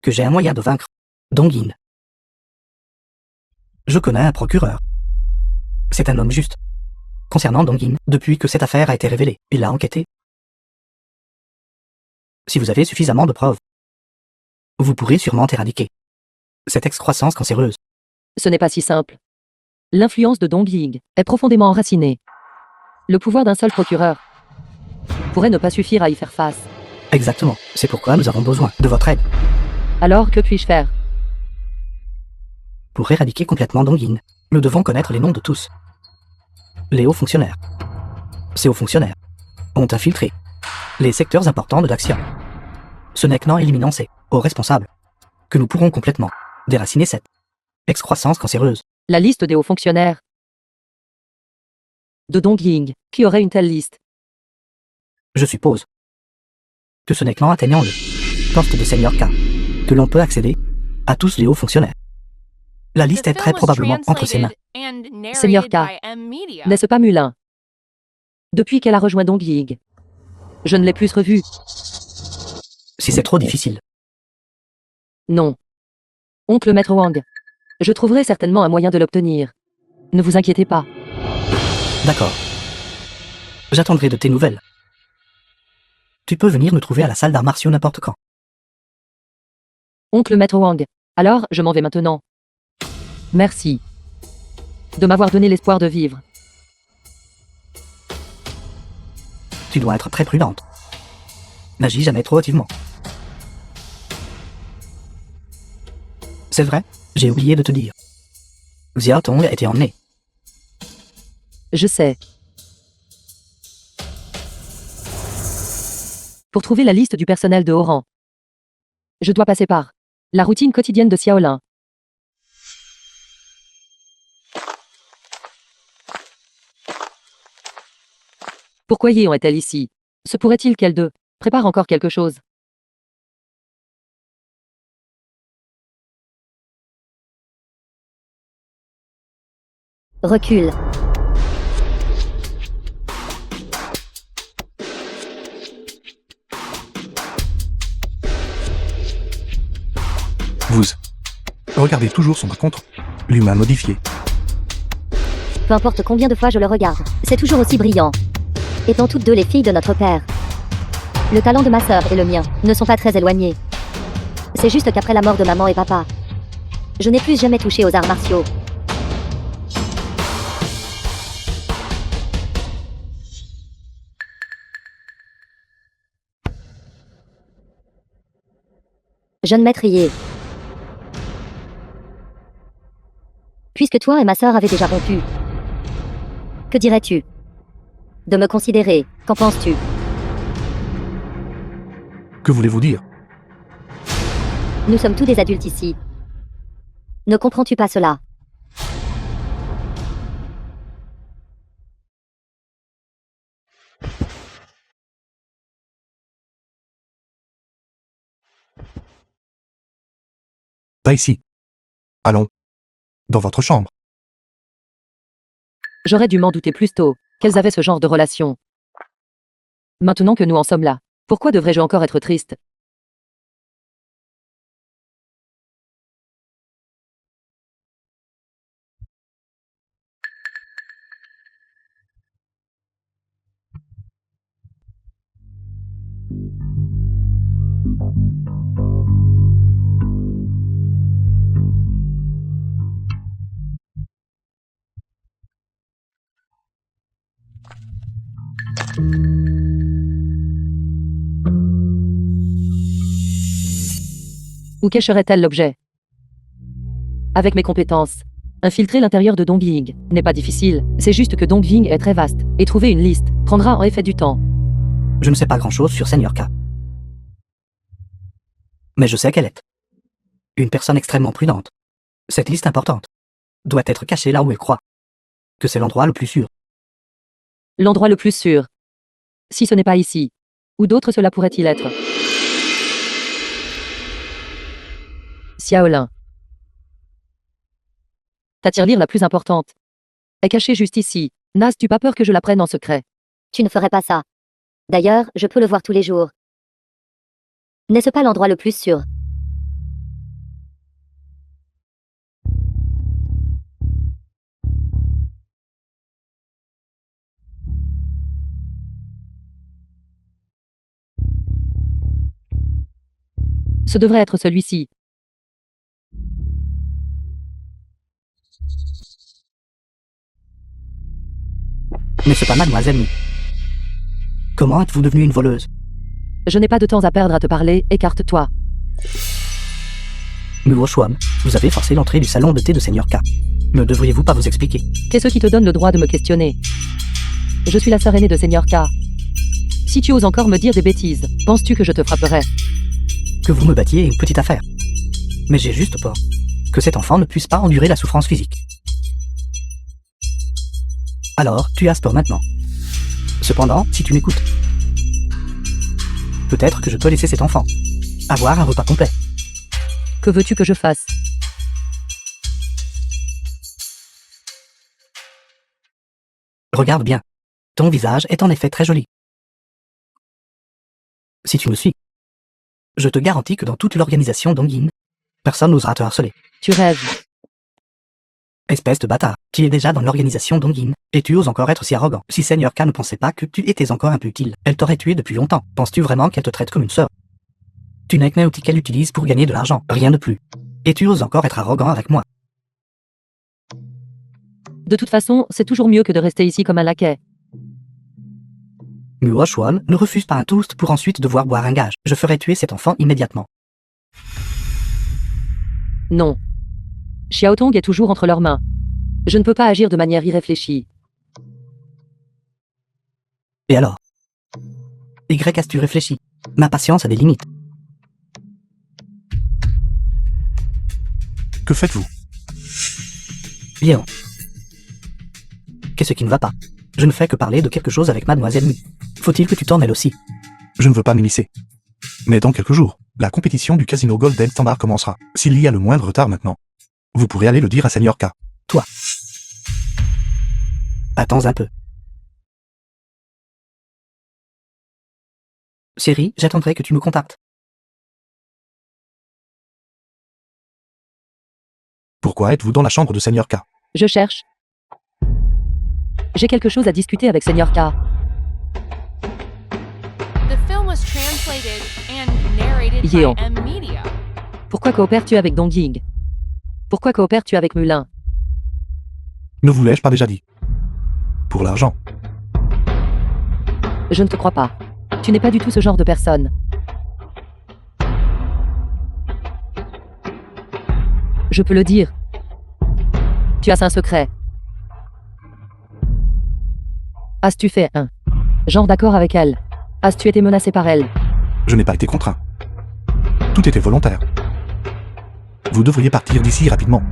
que j'ai un moyen de vaincre Dongin? Je connais un procureur. C'est un homme juste. Concernant Dongin, depuis que cette affaire a été révélée, il a enquêté. Si vous avez suffisamment de preuves, vous pourrez sûrement éradiquer cette excroissance cancéreuse. Ce n'est pas si simple. L'influence de Dong Ying est profondément enracinée. Le pouvoir d'un seul procureur pourrait ne pas suffire à y faire face. Exactement. C'est pourquoi nous avons besoin de votre aide. Alors que puis-je faire? Pour éradiquer complètement Dongin, nous devons connaître les noms de tous. Les hauts fonctionnaires. Ces hauts fonctionnaires ont infiltré les secteurs importants de l'action. Ce n'est qu'en éliminant ces hauts responsables que nous pourrons complètement déraciner cette excroissance cancéreuse. La liste des hauts fonctionnaires de Dong Ying. Qui aurait une telle liste? Je suppose que ce n'est qu'en atteignant le poste de Seigneur K que l'on peut accéder à tous les hauts fonctionnaires. La liste est très probablement entre ses mains. Seigneur K. N'est-ce pas Mulin? Depuis qu'elle a rejoint Dong Ying, je ne l'ai plus revue. Si c'est trop difficile, Non. Oncle Maître Wang. Je trouverai certainement un moyen de l'obtenir. Ne vous inquiétez pas. d'accord. J'attendrai de tes nouvelles. Tu peux venir nous trouver à la salle d'arts martiaux n'importe quand. Oncle Maître Wang. Alors, je m'en vais maintenant. Merci de m'avoir donné l'espoir de vivre. Tu dois être très prudente. N'agis jamais trop hâtivement. C'est vrai, j'ai oublié de te dire. Xiao Tong a été emmené. Je sais. Pour trouver la liste du personnel de haut rang, je dois passer par la routine quotidienne de Xiaolin. Pourquoi Yeon est-elle ici? Se pourrait-il qu'elle deux prépare encore quelque chose? Recule. Vous regardez toujours son raconte. L'humain modifié. Peu importe combien de fois je le regarde, c'est toujours aussi brillant. Étant toutes deux les filles de notre père, le talent de ma sœur et le mien ne sont pas très éloignés. C'est juste qu'après la mort de maman et papa, je n'ai plus jamais touché aux arts martiaux. Jeune maître Yé. Puisque toi et ma sœur avez déjà rompu, que dirais-tu de me considérer? Qu'en penses-tu? Que voulez-vous dire? Nous sommes tous des adultes ici. Ne comprends-tu pas cela? Pas ici. Allons. Dans votre chambre. J'aurais dû m'en douter plus tôt qu'elles avaient ce genre de relation. Maintenant que nous en sommes là, pourquoi devrais-je encore être triste? Où cacherait-elle l'objet? Avec mes compétences, Infiltrer l'intérieur de Dongying n'est pas difficile, c'est juste que Dongying est très vaste, et trouver une liste prendra en effet du temps. Je ne sais pas grand-chose sur Seigneur K. Mais je sais qu'elle est une personne extrêmement prudente. Cette liste importante doit être cachée là où elle croit que c'est l'endroit le plus sûr. L'endroit le plus sûr. Si ce n'est pas ici, où d'autre cela pourrait-il être? Xiaolin. Ta tirelire la plus importante est cachée juste ici. N'as-tu pas peur que je la prenne en secret? Tu ne ferais pas ça. D'ailleurs, je peux le voir tous les jours. N'est-ce pas l'endroit le plus sûr? Ce devrait être celui-ci. N'est-ce pas mademoiselle Mi? Comment êtes-vous devenue une voleuse? Je n'ai pas de temps à perdre à te parler, écarte-toi. Muo Shuam, vous avez forcé l'entrée du salon de thé de Seigneur K. Ne devriez-vous pas vous expliquer? Qu'est-ce qui te donne le droit de me questionner? Je suis la sœur aînée de Seigneur K. Si tu oses encore me dire des bêtises, penses-tu que je te frapperai? Que vous me battiez est une petite affaire. Mais j'ai juste peur que cet enfant ne puisse pas endurer la souffrance physique. Alors, tu as peur maintenant. Cependant, si tu m'écoutes, peut-être que je peux laisser cet enfant avoir un repas complet. Que veux-tu que je fasse? Regarde bien. Ton visage est en effet très joli. Si tu me suis, je te garantis que dans toute l'organisation Dongying, personne n'osera te harceler. Tu rêves. Espèce de bâtard, qui est déjà dans l'organisation Dongying, et tu oses encore être si arrogant. Si Seigneur K ne pensait pas que tu étais encore un peu utile, elle t'aurait tué depuis longtemps. Penses-tu vraiment qu'elle te traite comme une sœur? Tu n'es qu'un outil qu'elle utilise pour gagner de l'argent, rien de plus. Et tu oses encore être arrogant avec moi. De toute façon, c'est toujours mieux que de rester ici comme un laquais. Muo Shuan ne refuse pas un toast pour ensuite devoir boire un gage. Je ferai tuer cet enfant immédiatement. Non. Xiaotong est toujours entre leurs mains. Je ne peux pas agir de manière irréfléchie. Et alors? Y as-tu réfléchi? Ma patience a des limites. Que faites-vous? Bien. Qu'est-ce qui ne va pas? Je ne fais que parler de quelque chose avec mademoiselle Mi. Faut-il que tu t'en mêles aussi? Je ne veux pas m'immiscer. Mais dans quelques jours, la compétition du casino Golden Standard commencera. S'il y a le moindre retard maintenant, vous pourrez aller le dire à Seigneur K. Toi. Attends un peu. Chérie, j'attendrai que tu me contactes. Pourquoi êtes-vous dans la chambre de Seigneur K? Je cherche. J'ai quelque chose à discuter avec Seigneur K. The film was translated and narrated Yeon. by M Media. Pourquoi coopères-tu avec Dongying? Pourquoi coopères-tu avec Mulin? Ne vous l'ai-je pas déjà dit? Pour l'argent. Je ne te crois pas. Tu n'es pas du tout ce genre de personne. Je peux le dire. Tu as un secret. As-tu fait un genre d'accord avec elle? As-tu été menacé par elle? Je n'ai pas été contraint. Tout était volontaire. Vous devriez partir d'ici rapidement.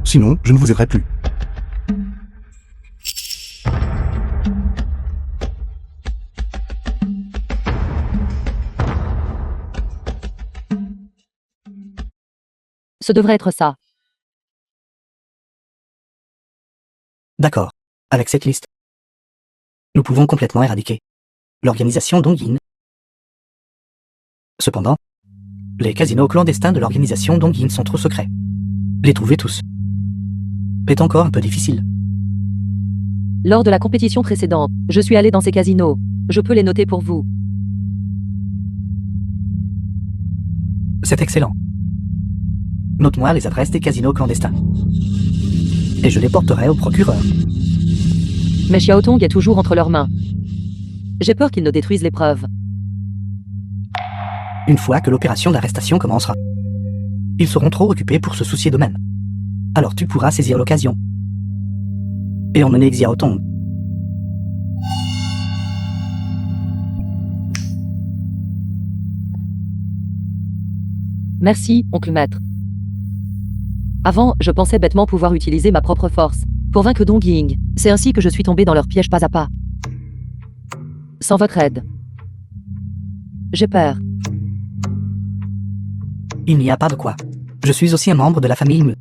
Sinon, je ne vous aiderai plus. Ce devrait être ça. D'accord. Avec cette liste, nous pouvons complètement éradiquer l'organisation Dongying. Cependant, les casinos clandestins de l'organisation Dongying sont trop secrets. Les trouver tous est encore un peu difficile. Lors de la compétition précédente, je suis allé dans ces casinos. Je peux les noter pour vous. C'est excellent. Note-moi les adresses des casinos clandestins. Et je les porterai au procureur. Mais Xiaotong est toujours entre leurs mains. J'ai peur qu'ils ne détruisent les preuves. Une fois que l'opération d'arrestation commencera, ils seront trop occupés pour se soucier d'eux-mêmes. alors tu pourras saisir l'occasion et emmener Xiao Tong. Merci, oncle maître. Avant, je pensais bêtement pouvoir utiliser ma propre force pour vaincre Dong Ying. C'est ainsi que je suis tombé dans leur piège pas à pas. Sans votre aide. J'ai peur. Il n'y a pas de quoi. Je suis aussi un membre de la famille Me.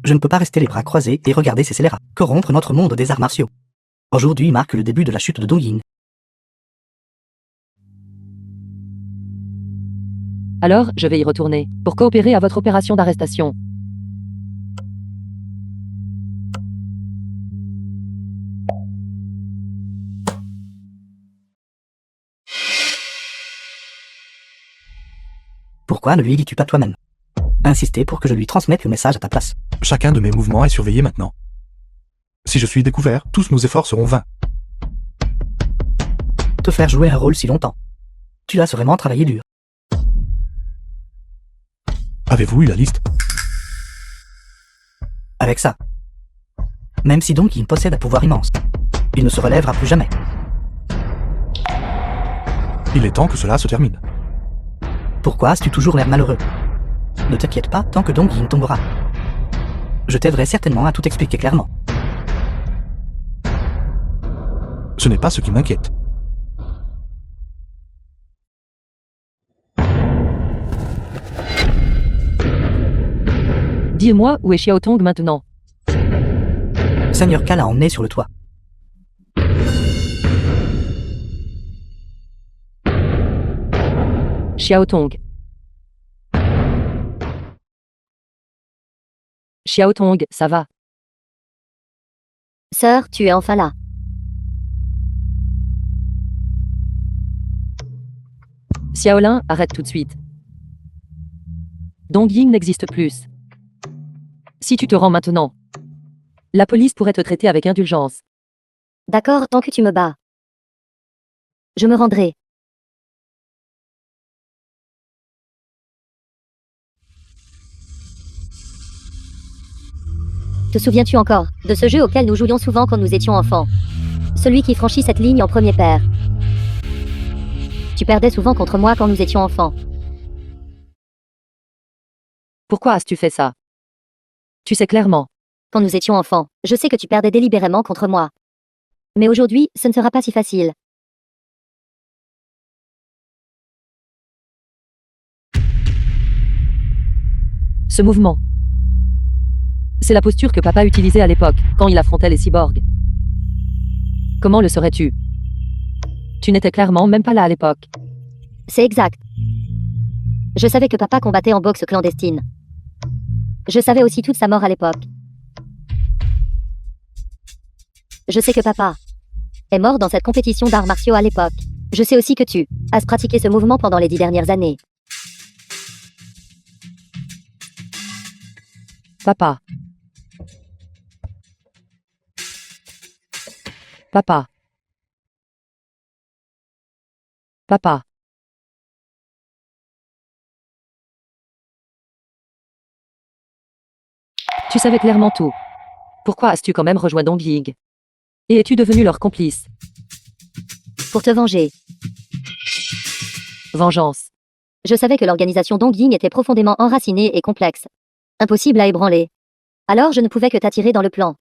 Je ne peux pas rester les bras croisés et regarder ces scélérats corrompre notre monde des arts martiaux. Aujourd'hui marque le début de la chute de Dong Ying. Alors, je vais y retourner pour coopérer à votre opération d'arrestation. Pourquoi ne lui dis-tu pas toi-même? Insister pour que je lui transmette le message à ta place. Chacun de mes mouvements est surveillé maintenant. Si je suis découvert, tous nos efforts seront vains. Te faire jouer un rôle si longtemps. Tu as vraiment travaillé dur. Avez-vous eu la liste? Avec ça. Même si Dong Ying possède un pouvoir immense, il ne se relèvera plus jamais. Il est temps que cela se termine. Pourquoi as-tu toujours l'air malheureux? Ne t'inquiète pas tant que Dong Ying tombera. Je t'aiderai certainement à tout expliquer clairement. Ce n'est pas ce qui m'inquiète. Dis-moi où est Xiao Tong maintenant. Seigneur Ka l'a emmené sur le toit. Xiao Tong. Xiao Tong, ça va? Sœur, tu es enfin là. Xiaolin, arrête tout de suite. Dong Ying n'existe plus. Si tu te rends maintenant, la police pourrait te traiter avec indulgence. D'accord, tant que tu me bats. Je me rendrai. Te souviens-tu encore de ce jeu auquel nous jouions souvent quand nous étions enfants? Celui qui franchit cette ligne en premier paire. Tu perdais souvent contre moi quand nous étions enfants. Pourquoi as-tu fait ça? Tu sais clairement. Quand nous étions enfants, je sais que tu perdais délibérément contre moi. Mais aujourd'hui, ce ne sera pas si facile. Ce mouvement. C'est la posture que papa utilisait à l'époque, quand il affrontait les cyborgs. Comment le saurais-tu? Tu n'étais clairement même pas là à l'époque. C'est exact. Je savais que papa combattait en boxe clandestine. Je savais aussi toute sa mort à l'époque. Je sais que papa est mort dans cette compétition d'arts martiaux à l'époque. Je sais aussi que tu as pratiqué ce mouvement pendant les 10 dernières années. Papa. Papa. Papa. Tu savais clairement tout. Pourquoi as-tu quand même rejoint Dong Ying? Et es-tu devenu leur complice? Pour te venger. Vengeance. Je savais que l'organisation Dong Ying était profondément enracinée et complexe. Impossible à ébranler. Alors je ne pouvais que t'attirer dans le plan.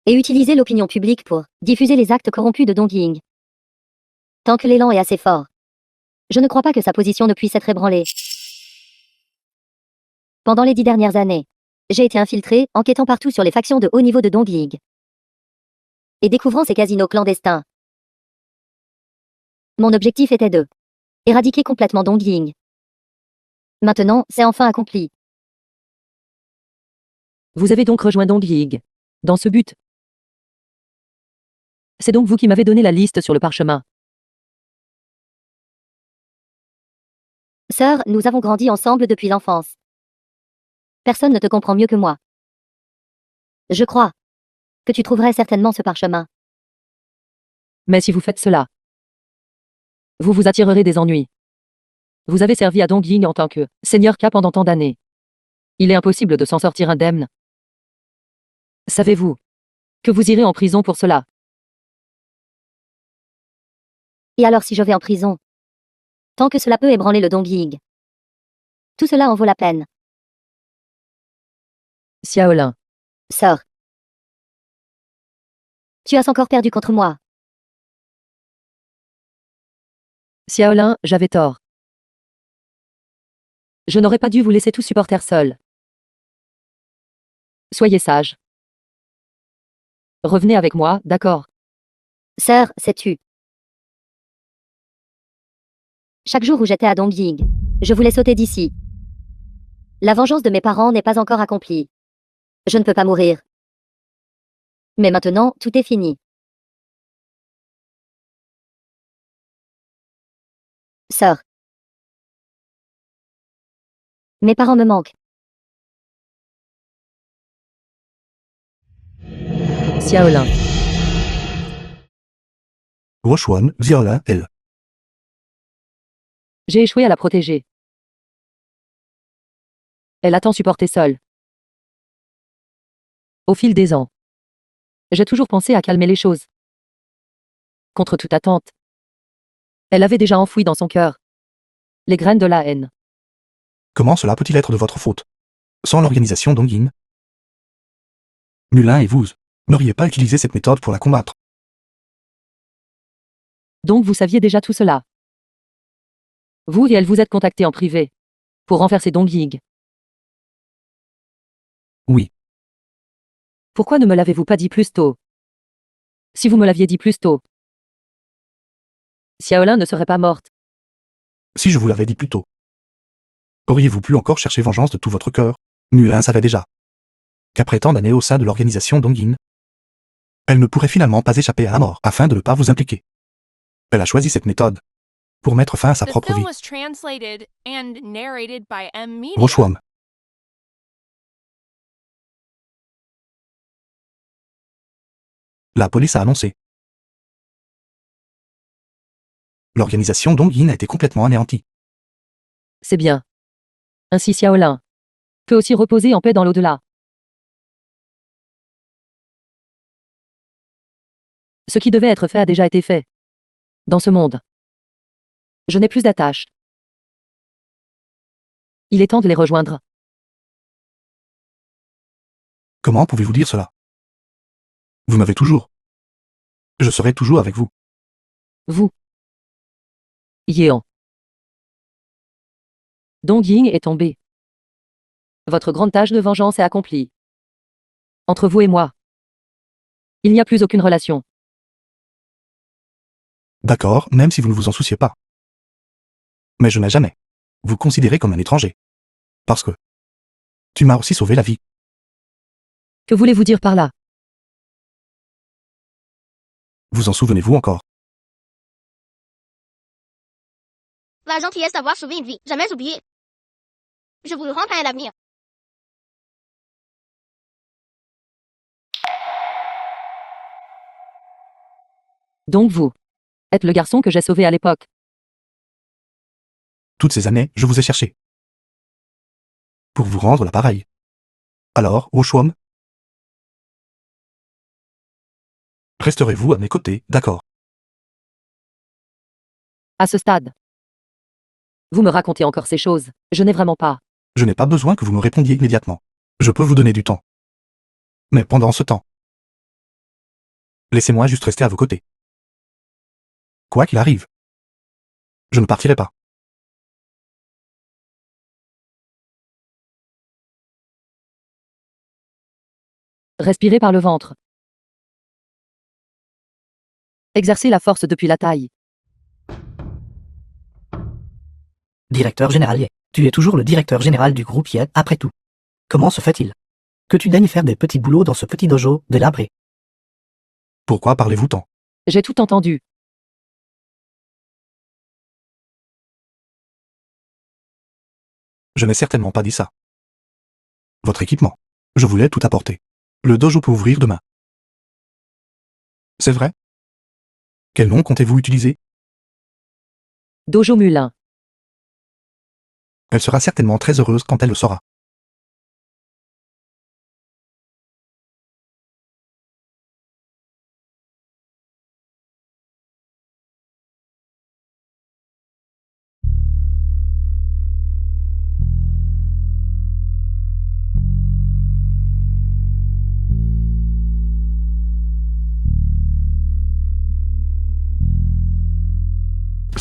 Et utiliser l'opinion publique pour diffuser les actes corrompus de Dong Ying. Tant que l'élan est assez fort, je ne crois pas que sa position ne puisse être ébranlée. Pendant les 10 dernières années, j'ai été infiltré, enquêtant partout sur les factions de haut niveau de Dong Ying. Et découvrant ces casinos clandestins. Mon objectif était de éradiquer complètement Dong Ying. Maintenant, c'est enfin accompli. Vous avez donc rejoint Dong Ying. Dans ce but. C'est donc vous qui m'avez donné la liste sur le parchemin. Sœur, nous avons grandi ensemble depuis l'enfance. Personne ne te comprend mieux que moi. Je crois que tu trouverais certainement ce parchemin. Mais si vous faites cela, vous vous attirerez des ennuis. Vous avez servi à Dong Ying en tant que Seigneur Ka pendant tant d'années. Il est impossible de s'en sortir indemne. Savez-vous que vous irez en prison pour cela? Et alors si je vais en prison? Tant que cela peut ébranler le Dongying. Tout cela en vaut la peine. Xiaolin. Sors. Tu as encore perdu contre moi. Xiaolin, j'avais tort. Je n'aurais pas dû vous laisser tout supporter seul. Soyez sage. Revenez avec moi, d'accord? Sœur, sais-tu? Chaque jour où j'étais à Dongying, je voulais sauter d'ici. La vengeance de mes parents n'est pas encore accomplie. Je ne peux pas mourir. Mais maintenant, tout est fini. Sœur. Mes parents me manquent. Xiaolin. Rochuan, Xiaolin, elle. J'ai échoué à la protéger. Elle a tant supporté seule. Au fil des ans, j'ai toujours pensé à calmer les choses. Contre toute attente, elle avait déjà enfoui dans son cœur les graines de la haine. Comment cela peut-il être de votre faute? Sans l'organisation Dongying, Mulin et vous n'auriez pas utilisé cette méthode pour la combattre. Donc vous saviez déjà tout cela. Vous et elle vous êtes contactés en privé pour renverser Dongying. Oui. Pourquoi ne me l'avez-vous pas dit plus tôt? Si vous me l'aviez dit plus tôt, Xiaolin ne serait pas morte. Si je vous l'avais dit plus tôt. Auriez-vous pu encore chercher vengeance de tout votre cœur? Mulin savait déjà qu'après tant d'années au sein de l'organisation Dongying, elle ne pourrait finalement pas échapper à la mort afin de ne pas vous impliquer. Elle a choisi cette méthode pour mettre fin à sa The propre film vie. was translated and narrated by M. Media. Rochuam. La police a annoncé. L'organisation Dongying a été complètement anéantie. C'est bien. Ainsi Xiaolin peut aussi reposer en paix dans l'au-delà. Ce qui devait être fait a déjà été fait. Dans ce monde, je n'ai plus d'attache. Il est temps de les rejoindre. Comment pouvez-vous dire cela? Vous m'avez toujours. Je serai toujours avec vous. Vous. Yeon. Dongying est tombé. Votre grande tâche de vengeance est accomplie. Entre vous et moi, il n'y a plus aucune relation. D'accord, même si vous ne vous en souciez pas. Mais je n'ai jamais vous considéré comme un étranger. Parce que tu m'as aussi sauvé la vie. Que voulez-vous dire par là? Vous en souvenez-vous encore? La gentillesse d'avoir sauvé une vie, jamais oublié. Je vous le rends à l'avenir. Donc vous êtes le garçon que j'ai sauvé à l'époque. Toutes ces années, je vous ai cherché. Pour vous rendre l'appareil. Alors, Rochuam, resterez-vous à mes côtés, d'accord? À ce stade, vous me racontez encore ces choses. Je n'ai vraiment pas. Je n'ai pas besoin que vous me répondiez immédiatement. Je peux vous donner du temps. Mais pendant ce temps, laissez-moi juste rester à vos côtés. Quoi qu'il arrive, je ne partirai pas. Respirez par le ventre. Exercez la force depuis la taille. Directeur général Ye. Tu es toujours le directeur général du groupe Ye, après tout. Comment se fait-il que tu daignes faire des petits boulots dans ce petit dojo délabré? Pourquoi parlez-vous tant? J'ai tout entendu. Je n'ai certainement pas dit ça. Votre équipement. Je voulais tout apporter. Le dojo peut ouvrir demain. C'est vrai? Quel nom comptez-vous utiliser? Dojo Mulin. Elle sera certainement très heureuse quand elle le saura.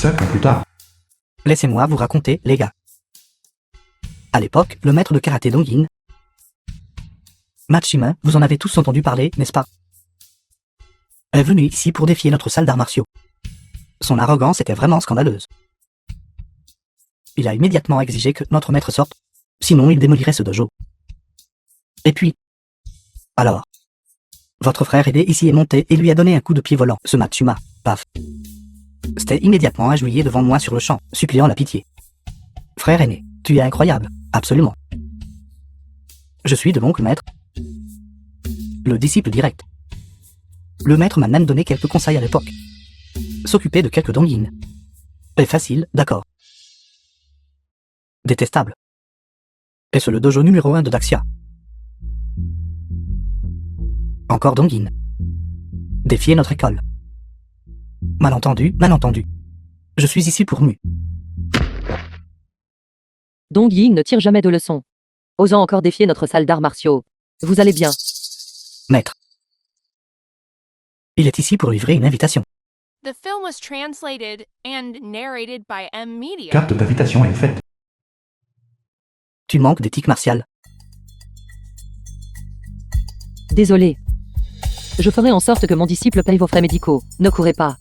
5 ans plus tard. Laissez-moi vous raconter, les gars. À l'époque, le maître de karaté Dongyin, Machima, vous en avez tous entendu parler, n'est-ce pas? Est venu ici pour défier notre salle d'arts martiaux. Son arrogance était vraiment scandaleuse. Il a immédiatement exigé que notre maître sorte, sinon il démolirait ce dojo. Et puis... Alors, votre frère aidé ici est monté et lui a donné un coup de pied volant, ce Matsuma, paf. C'était immédiatement agenouillé devant moi sur le champ, suppliant la pitié. Frère aîné, tu es incroyable, absolument. Je suis de l'oncle maître, le disciple direct. Le maître m'a même donné quelques conseils à l'époque. S'occuper de quelques Dongyin. Est facile, d'accord. Détestable. Est-ce le dojo numéro 1 de Daxia? Encore Dongyin. Défier notre école. Malentendu, malentendu. Je suis ici pour Mu. Dong Ying ne tire jamais de leçons. Osant encore défier notre salle d'arts martiaux. Vous allez bien. Maître. Il est ici pour livrer une invitation. The film was translated and narrated by M Media. Carte d'invitation est faite. Tu manques d'éthique martiale. Désolé. Je ferai en sorte que mon disciple paye vos frais médicaux. Ne courez pas.